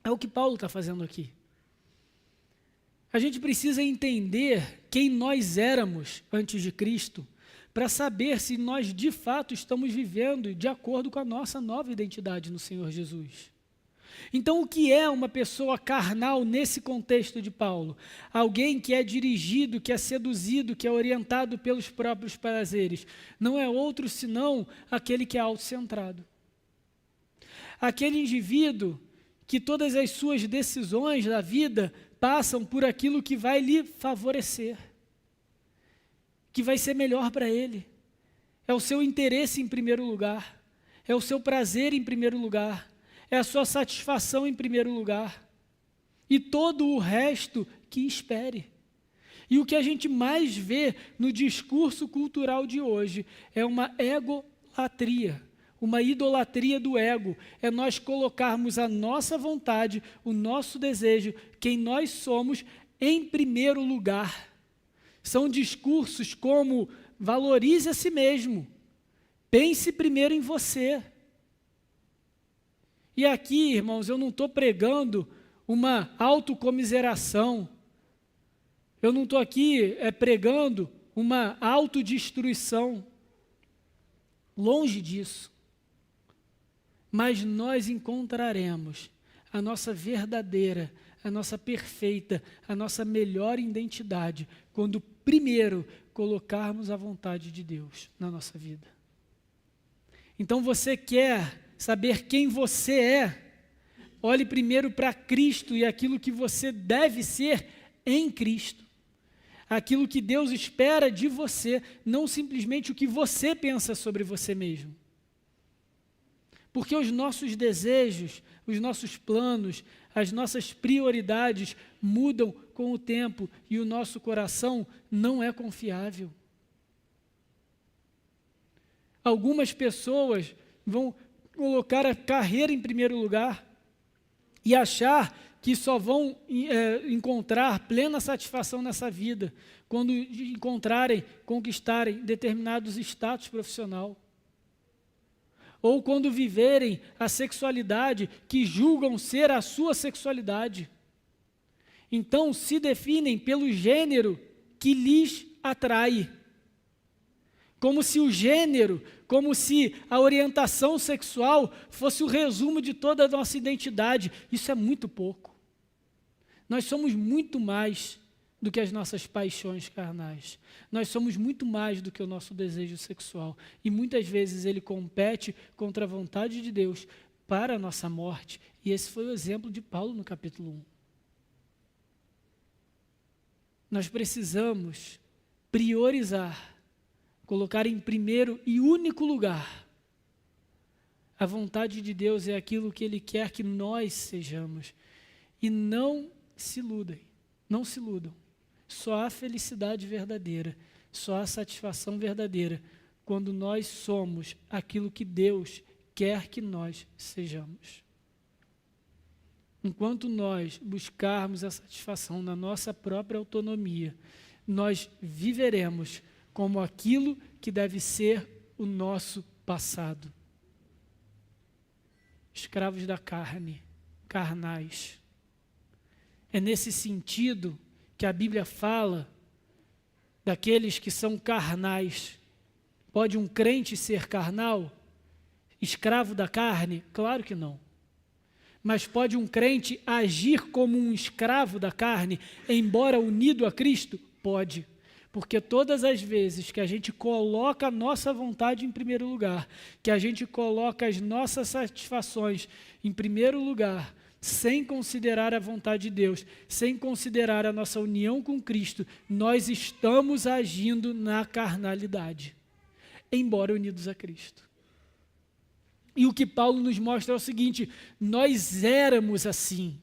É o que Paulo está fazendo aqui. A gente precisa entender quem nós éramos antes de Cristo, para saber se nós de fato estamos vivendo de acordo com a nossa nova identidade no Senhor Jesus. Então, o que é uma pessoa carnal nesse contexto de Paulo? Alguém que é dirigido, que é seduzido, que é orientado pelos próprios prazeres. Não é outro senão aquele que é autocentrado. Aquele indivíduo que todas as suas decisões da vida passam por aquilo que vai lhe favorecer, que vai ser melhor para ele. É o seu interesse em primeiro lugar, é o seu prazer em primeiro lugar, é a sua satisfação em primeiro lugar, e todo o resto que espere. E o que a gente mais vê no discurso cultural de hoje é uma egolatria, uma idolatria do ego, é nós colocarmos a nossa vontade, o nosso desejo, quem nós somos, em primeiro lugar. São discursos como: valorize a si mesmo, pense primeiro em você. E aqui, irmãos, eu não estou pregando uma autocomiseração, eu não estou aqui pregando uma autodestruição, longe disso. Mas nós encontraremos a nossa verdadeira, a nossa perfeita, a nossa melhor identidade, quando primeiro colocarmos a vontade de Deus na nossa vida. Então, você quer saber quem você é? Olhe primeiro para Cristo e aquilo que você deve ser em Cristo. aquilo que Deus espera de você, não simplesmente o que você pensa sobre você mesmo. Porque os nossos desejos, os nossos planos, as nossas prioridades mudam com o tempo e o nosso coração não é confiável. Algumas pessoas vão colocar a carreira em primeiro lugar e achar que só vão encontrar plena satisfação nessa vida quando conquistarem determinados status profissional. Ou quando viverem a sexualidade que julgam ser a sua sexualidade. Então se definem pelo gênero que lhes atrai. Como se o gênero, como se a orientação sexual fosse o resumo de toda a nossa identidade. Isso é muito pouco. Nós somos muito mais do que as nossas paixões carnais. Nós somos muito mais do que o nosso desejo sexual. E muitas vezes ele compete contra a vontade de Deus para a nossa morte. E esse foi o exemplo de Paulo no capítulo 1. Nós precisamos priorizar, colocar em primeiro e único lugar. A vontade de Deus é aquilo que Ele quer que nós sejamos. E não se iludem, não se iludam. Só há felicidade verdadeira, só há satisfação verdadeira quando nós somos aquilo que Deus quer que nós sejamos. Enquanto nós buscarmos a satisfação na nossa própria autonomia, nós viveremos como aquilo que deve ser o nosso passado. Escravos da carne, carnais. É nesse sentido que a Bíblia fala daqueles que são carnais. Pode um crente ser carnal? Escravo da carne? Claro que não. Mas pode um crente agir como um escravo da carne, embora unido a Cristo? Pode. Porque todas as vezes que a gente coloca a nossa vontade em primeiro lugar, que a gente coloca as nossas satisfações em primeiro lugar, sem considerar a vontade de Deus, sem considerar a nossa união com Cristo, nós estamos agindo na carnalidade, embora unidos a Cristo. E o que Paulo nos mostra é o seguinte: nós éramos assim.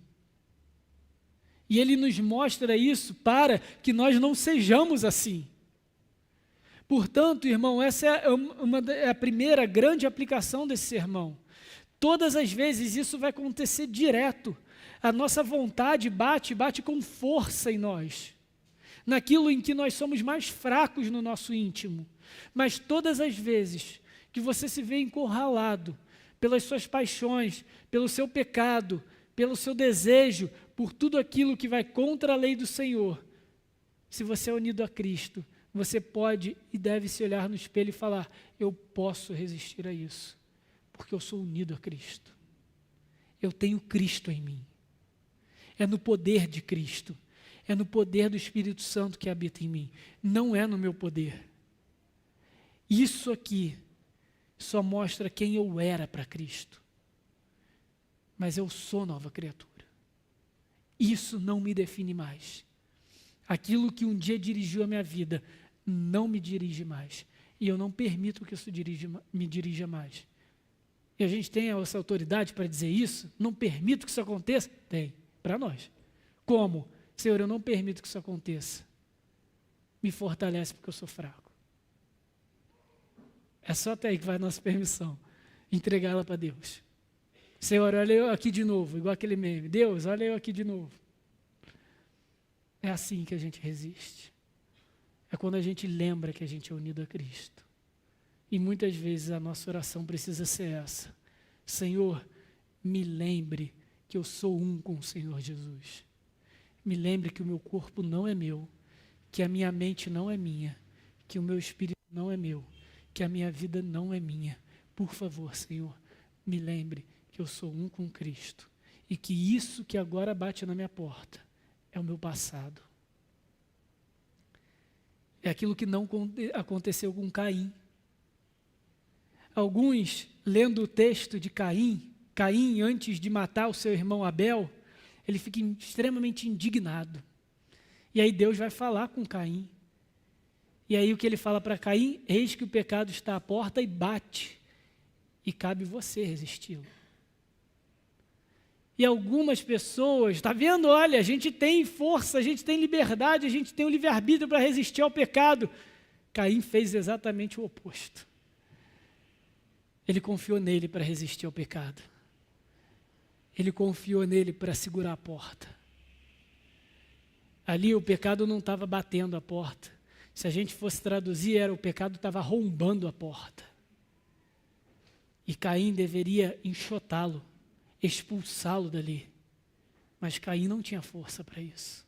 E ele nos mostra isso para que nós não sejamos assim. Portanto, irmão, essa é a primeira grande aplicação desse sermão. Todas as vezes isso vai acontecer direto. A nossa vontade bate com força em nós. Naquilo em que nós somos mais fracos no nosso íntimo. Mas todas as vezes que você se vê encurralado pelas suas paixões, pelo seu pecado, pelo seu desejo, por tudo aquilo que vai contra a lei do Senhor, se você é unido a Cristo, você pode e deve se olhar no espelho e falar: eu posso resistir a isso, porque eu sou unido a Cristo. Eu tenho Cristo em mim. É no poder de Cristo, é no poder do Espírito Santo que habita em mim, não é no meu poder. Isso aqui só mostra quem eu era para Cristo. Mas eu sou nova criatura. Isso não me define mais. Aquilo que um dia dirigiu a minha vida não me dirige mais. E eu não permito que isso me dirija mais. E a gente tem essa autoridade para dizer isso? Não permito que isso aconteça? Tem, para nós. Como? Senhor, eu não permito que isso aconteça. Me fortalece porque eu sou fraco. É só até aí que vai a nossa permissão. Entregá-la para Deus. Senhor, olha eu aqui de novo, igual aquele meme. Deus, olha eu aqui de novo. É assim que a gente resiste. É quando a gente lembra que a gente é unido a Cristo. E muitas vezes a nossa oração precisa ser essa: Senhor, me lembre que eu sou um com o Senhor Jesus. Me lembre que o meu corpo não é meu, que a minha mente não é minha, que o meu espírito não é meu, que a minha vida não é minha. Por favor, Senhor, me lembre que eu sou um com Cristo e que isso que agora bate na minha porta é o meu passado. É aquilo que não aconteceu com Caim. Alguns, lendo o texto de Caim, antes de matar o seu irmão Abel, ele fica extremamente indignado. E aí Deus vai falar com Caim. E aí o que ele fala para Caim? Eis que o pecado está à porta e bate. E cabe você resisti-lo. E algumas pessoas, está vendo? Olha, a gente tem força, a gente tem liberdade, a gente tem o livre-arbítrio para resistir ao pecado. Caim fez exatamente o oposto. Ele confiou nele para resistir ao pecado. Ele confiou nele para segurar a porta. Ali o pecado não estava batendo a porta. Se a gente fosse traduzir, o pecado estava arrombando a porta. E Caim deveria enxotá-lo, expulsá-lo dali. Mas Caim não tinha força para isso.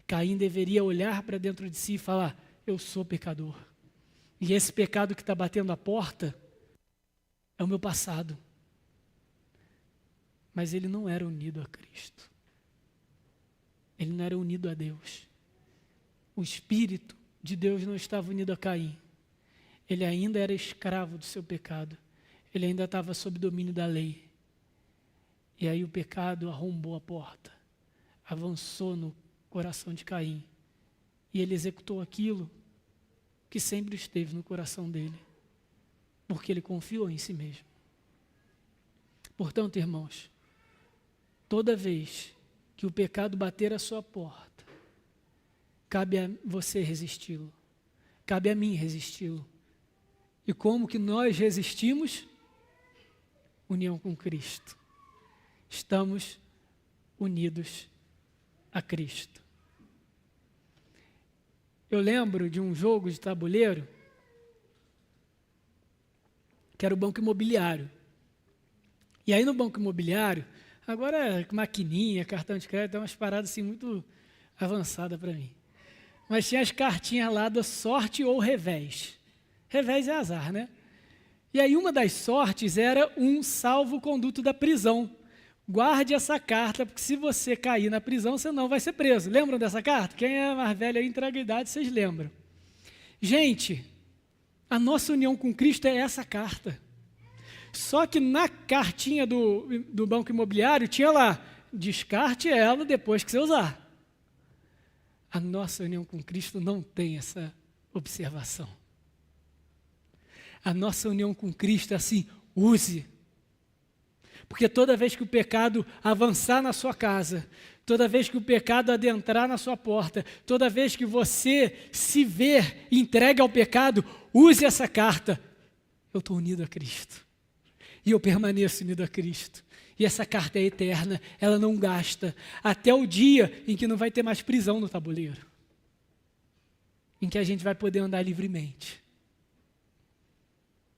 Caim deveria olhar para dentro de si e falar, eu sou pecador. E esse pecado que está batendo a porta é o meu passado. Mas ele não era unido a Cristo. Ele não era unido a Deus. O Espírito de Deus não estava unido a Caim. Ele ainda era escravo do seu pecado. Ele ainda estava sob domínio da lei. E aí o pecado arrombou a porta, avançou no coração de Caim. E ele executou aquilo que sempre esteve no coração dele, porque ele confiou em si mesmo. Portanto, irmãos, toda vez que o pecado bater a sua porta, cabe a você resisti-lo, cabe a mim resisti-lo. E como que nós resistimos? União com Cristo. Estamos unidos a Cristo. Eu lembro de um jogo de tabuleiro, que era o Banco Imobiliário. E aí no Banco Imobiliário, agora maquininha, cartão de crédito, é umas paradas assim muito avançadas para mim. Mas tinha as cartinhas lá da sorte ou revés. Revés é azar, né? E aí uma das sortes era um salvo-conduto da prisão. Guarde essa carta, porque se você cair na prisão, você não vai ser preso. Lembram dessa carta? Quem é mais velho aí, entrega a idade, vocês lembram. Gente, a nossa união com Cristo é essa carta. Só que na cartinha do Banco Imobiliário tinha lá, descarte ela depois que você usar. A nossa união com Cristo não tem essa observação. A nossa união com Cristo é assim, use. Porque toda vez que o pecado avançar na sua casa, toda vez que o pecado adentrar na sua porta, toda vez que você se ver entregue ao pecado, use essa carta. Eu estou unido a Cristo. E eu permaneço unido a Cristo. E essa carta é eterna, ela não gasta, até o dia em que não vai ter mais prisão no tabuleiro. Em que a gente vai poder andar livremente.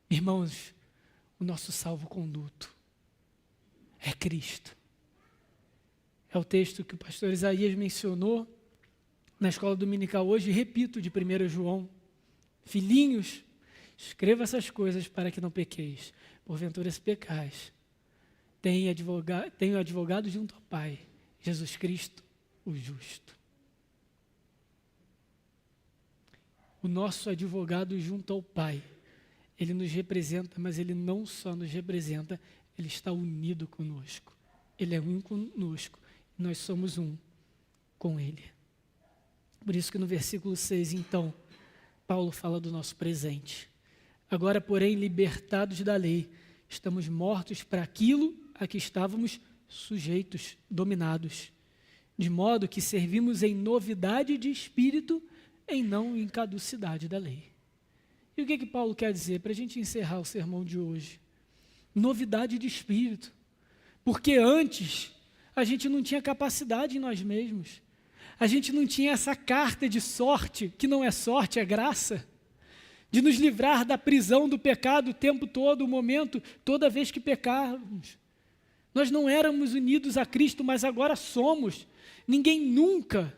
Irmãos, o nosso salvo-conduto é Cristo. É o texto que o pastor Isaías mencionou na escola dominical hoje, repito, de 1 João. Filhinhos, escreva essas coisas para que não pequeis. Porventura, se pecais, tenho advogado junto ao Pai, Jesus Cristo, o justo. O nosso advogado junto ao Pai, ele nos representa, mas ele não só nos representa, ele está unido conosco. Ele é um conosco, nós somos um com ele. Por isso que no versículo 6, então, Paulo fala do nosso presente. Agora, porém, libertados da lei, estamos mortos para aquilo a que estávamos sujeitos, dominados, de modo que servimos em novidade de espírito, e não em caducidade da lei. E o que Paulo quer dizer? Para a gente encerrar o sermão de hoje. Novidade de espírito. Porque antes, a gente não tinha capacidade em nós mesmos. A gente não tinha essa carta de sorte, que não é sorte, é graça, de nos livrar da prisão do pecado o tempo todo, o momento, toda vez que pecarmos. Nós não éramos unidos a Cristo, mas agora somos. Ninguém nunca,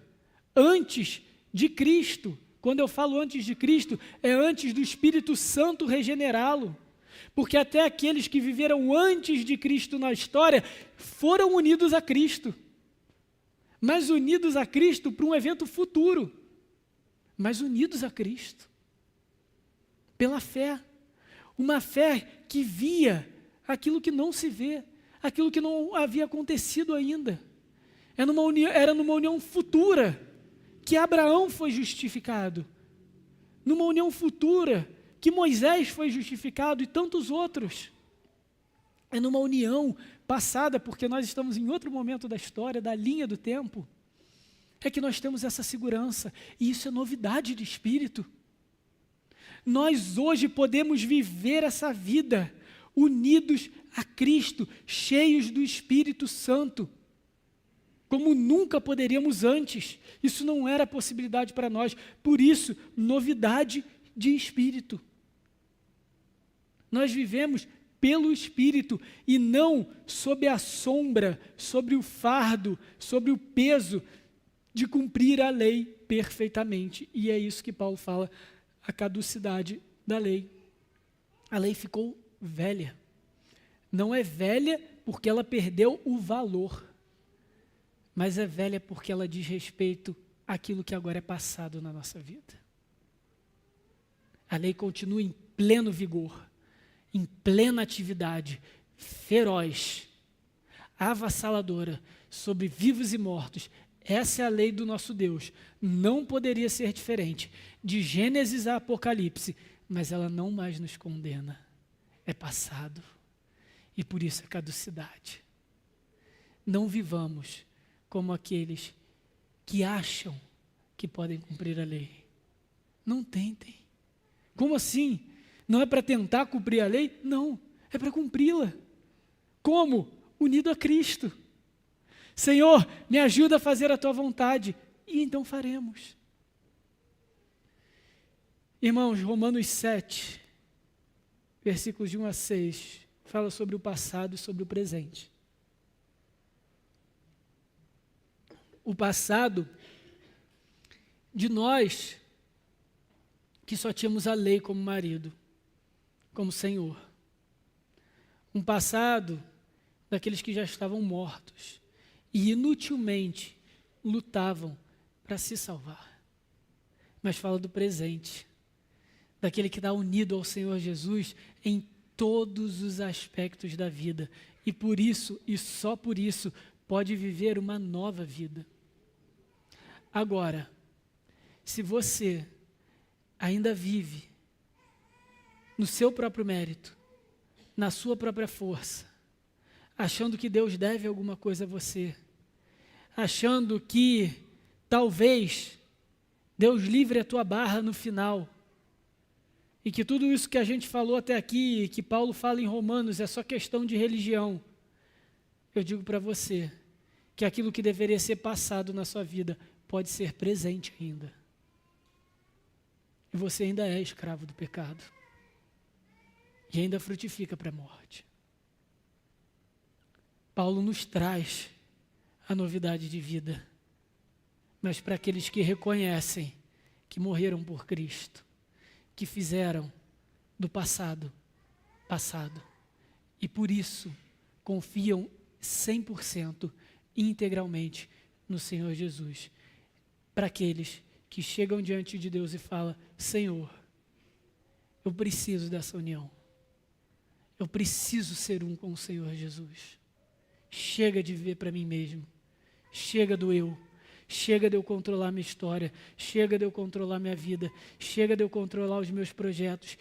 antes de Cristo, quando eu falo antes de Cristo, é antes do Espírito Santo regenerá-lo. Porque até aqueles que viveram antes de Cristo na história foram unidos a Cristo. Mas unidos a Cristo para um evento futuro. Mas unidos a Cristo. Pela fé. Uma fé que via aquilo que não se vê. Aquilo que não havia acontecido ainda. Era numa união futura que Abraão foi justificado, numa união futura, que Moisés foi justificado e tantos outros. É numa união passada, porque nós estamos em outro momento da história, da linha do tempo, é que nós temos essa segurança, e isso é novidade de espírito. Nós hoje podemos viver essa vida unidos a Cristo, cheios do Espírito Santo, como nunca poderíamos antes. Isso não era possibilidade para nós, por isso, novidade de espírito. Nós vivemos pelo Espírito e não sob a sombra, sobre o fardo, sobre o peso de cumprir a lei perfeitamente. E é isso que Paulo fala, a caducidade da lei. A lei ficou velha. Não é velha porque ela perdeu o valor, mas é velha porque ela diz respeito àquilo que agora é passado na nossa vida. A lei continua em pleno vigor, em plena atividade, feroz, avassaladora, sobre vivos e mortos. Essa é a lei do nosso Deus. Não poderia ser diferente, de Gênesis a Apocalipse, mas ela não mais nos condena. É passado, e por isso é caducidade. Não vivamos como aqueles que acham que podem cumprir a lei. Não tentem. Como assim? Não é para tentar cumprir a lei? Não, é para cumpri-la. Como? Unido a Cristo. Senhor, me ajuda a fazer a tua vontade, e então faremos. Irmãos, Romanos 7, versículos de 1 a 6, fala sobre o passado e sobre o presente. O passado de nós que só tínhamos a lei como marido, como Senhor. Um passado daqueles que já estavam mortos e inutilmente lutavam para se salvar. Mas fala do presente, daquele que está unido ao Senhor Jesus em todos os aspectos da vida, e por isso, e só por isso, pode viver uma nova vida. Agora, se você ainda vive no seu próprio mérito, na sua própria força, achando que Deus deve alguma coisa a você, achando que talvez Deus livre a tua barra no final, e que tudo isso que a gente falou até aqui, que Paulo fala em Romanos, é só questão de religião, eu digo para você que aquilo que deveria ser passado na sua vida pode ser presente ainda. E você ainda é escravo do pecado. E ainda frutifica para a morte. Paulo nos traz a novidade de vida, mas para aqueles que reconhecem que morreram por Cristo, que fizeram do passado, passado, e por isso confiam 100%, integralmente no Senhor Jesus. Para aqueles que chegam diante de Deus e falam: Senhor, eu preciso dessa união. Eu preciso ser um com o Senhor Jesus. Chega de viver para mim mesmo. Chega do eu. Chega de eu controlar minha história. Chega de eu controlar minha vida. Chega de eu controlar os meus projetos.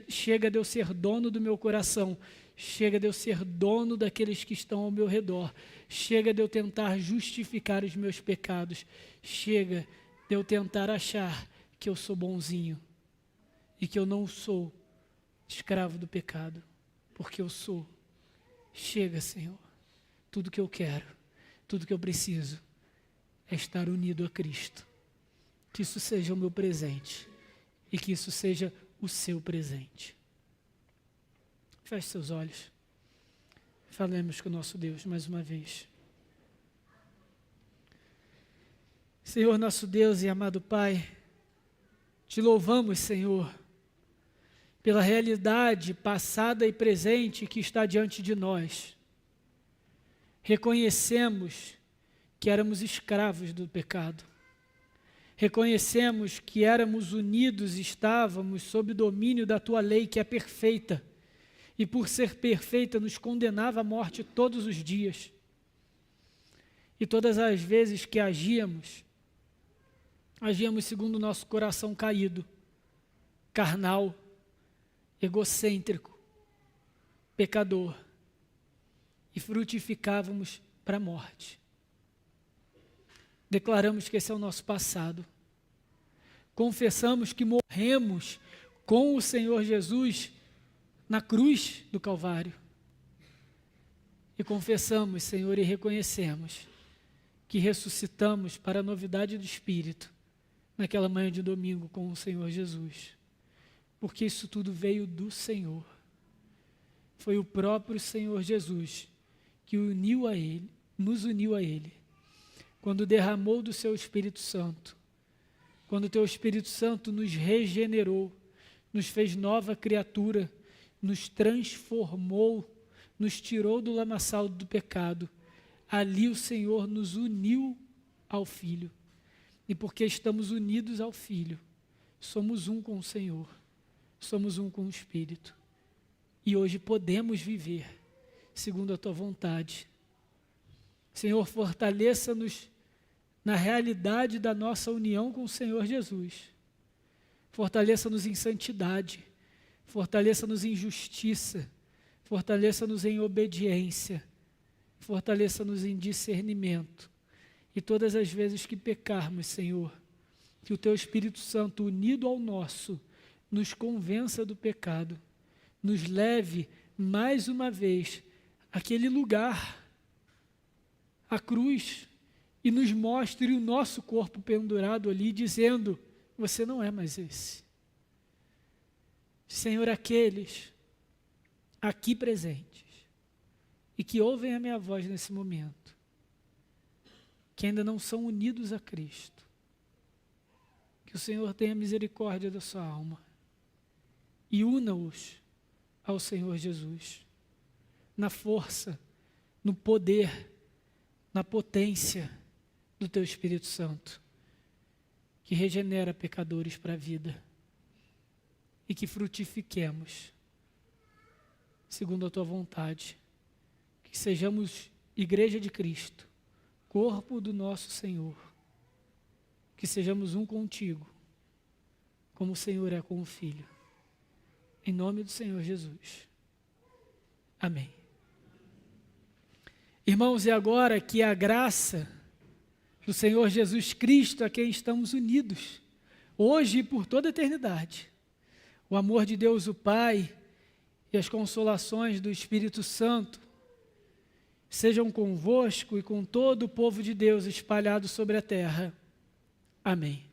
Chega de eu ser dono do meu coração. Chega de eu ser dono daqueles que estão ao meu redor. Chega de eu tentar justificar os meus pecados. Chega de eu tentar achar que eu sou bonzinho e que eu não sou escravo do pecado, porque eu sou. Chega, Senhor. Tudo que eu quero, tudo que eu preciso é estar unido a Cristo. Que isso seja o meu presente e que isso seja o seu presente. Feche seus olhos. Falemos com o nosso Deus mais uma vez. Senhor, nosso Deus e amado Pai, te louvamos, Senhor, pela realidade passada e presente que está diante de nós. Reconhecemos que éramos escravos do pecado. Reconhecemos que éramos unidos e estávamos sob o domínio da Tua lei, que é perfeita, e por ser perfeita nos condenava à morte todos os dias. E todas as vezes que agíamos agíamos segundo o nosso coração caído, carnal, egocêntrico, pecador, e frutificávamos para a morte. Declaramos que esse é o nosso passado. Confessamos que morremos com o Senhor Jesus na cruz do Calvário. E confessamos, Senhor, e reconhecemos que ressuscitamos para a novidade do Espírito naquela manhã de domingo com o Senhor Jesus. Porque isso tudo veio do Senhor. Foi o próprio Senhor Jesus que nos uniu a Ele, quando derramou do seu Espírito Santo, quando o teu Espírito Santo nos regenerou, nos fez nova criatura, nos transformou, nos tirou do lamaçal do pecado. Ali o Senhor nos uniu ao Filho. E porque estamos unidos ao Filho, somos um com o Senhor, somos um com o Espírito. E hoje podemos viver segundo a Tua vontade. Senhor, fortaleça-nos na realidade da nossa união com o Senhor Jesus. Fortaleça-nos em santidade, fortaleça-nos em justiça, fortaleça-nos em obediência, fortaleça-nos em discernimento. E todas as vezes que pecarmos, Senhor, que o Teu Espírito Santo, unido ao nosso, nos convença do pecado, nos leve mais uma vez àquele lugar, à cruz, e nos mostre o nosso corpo pendurado ali, dizendo: você não é mais esse. Senhor, aqueles aqui presentes e que ouvem a minha voz nesse momento, que ainda não são unidos a Cristo, que o Senhor tenha misericórdia da sua alma e una-os ao Senhor Jesus, na força, no poder, na potência do Teu Espírito Santo, que regenera pecadores para a vida, e que frutifiquemos segundo a Tua vontade, que sejamos Igreja de Cristo, corpo do nosso Senhor, que sejamos um contigo, como o Senhor é com o Filho. Em nome do Senhor Jesus. Amém. Irmãos, e agora que a graça do Senhor Jesus Cristo, a quem estamos unidos, hoje e por toda a eternidade, o amor de Deus o Pai e as consolações do Espírito Santo sejam convosco e com todo o povo de Deus espalhado sobre a terra. Amém.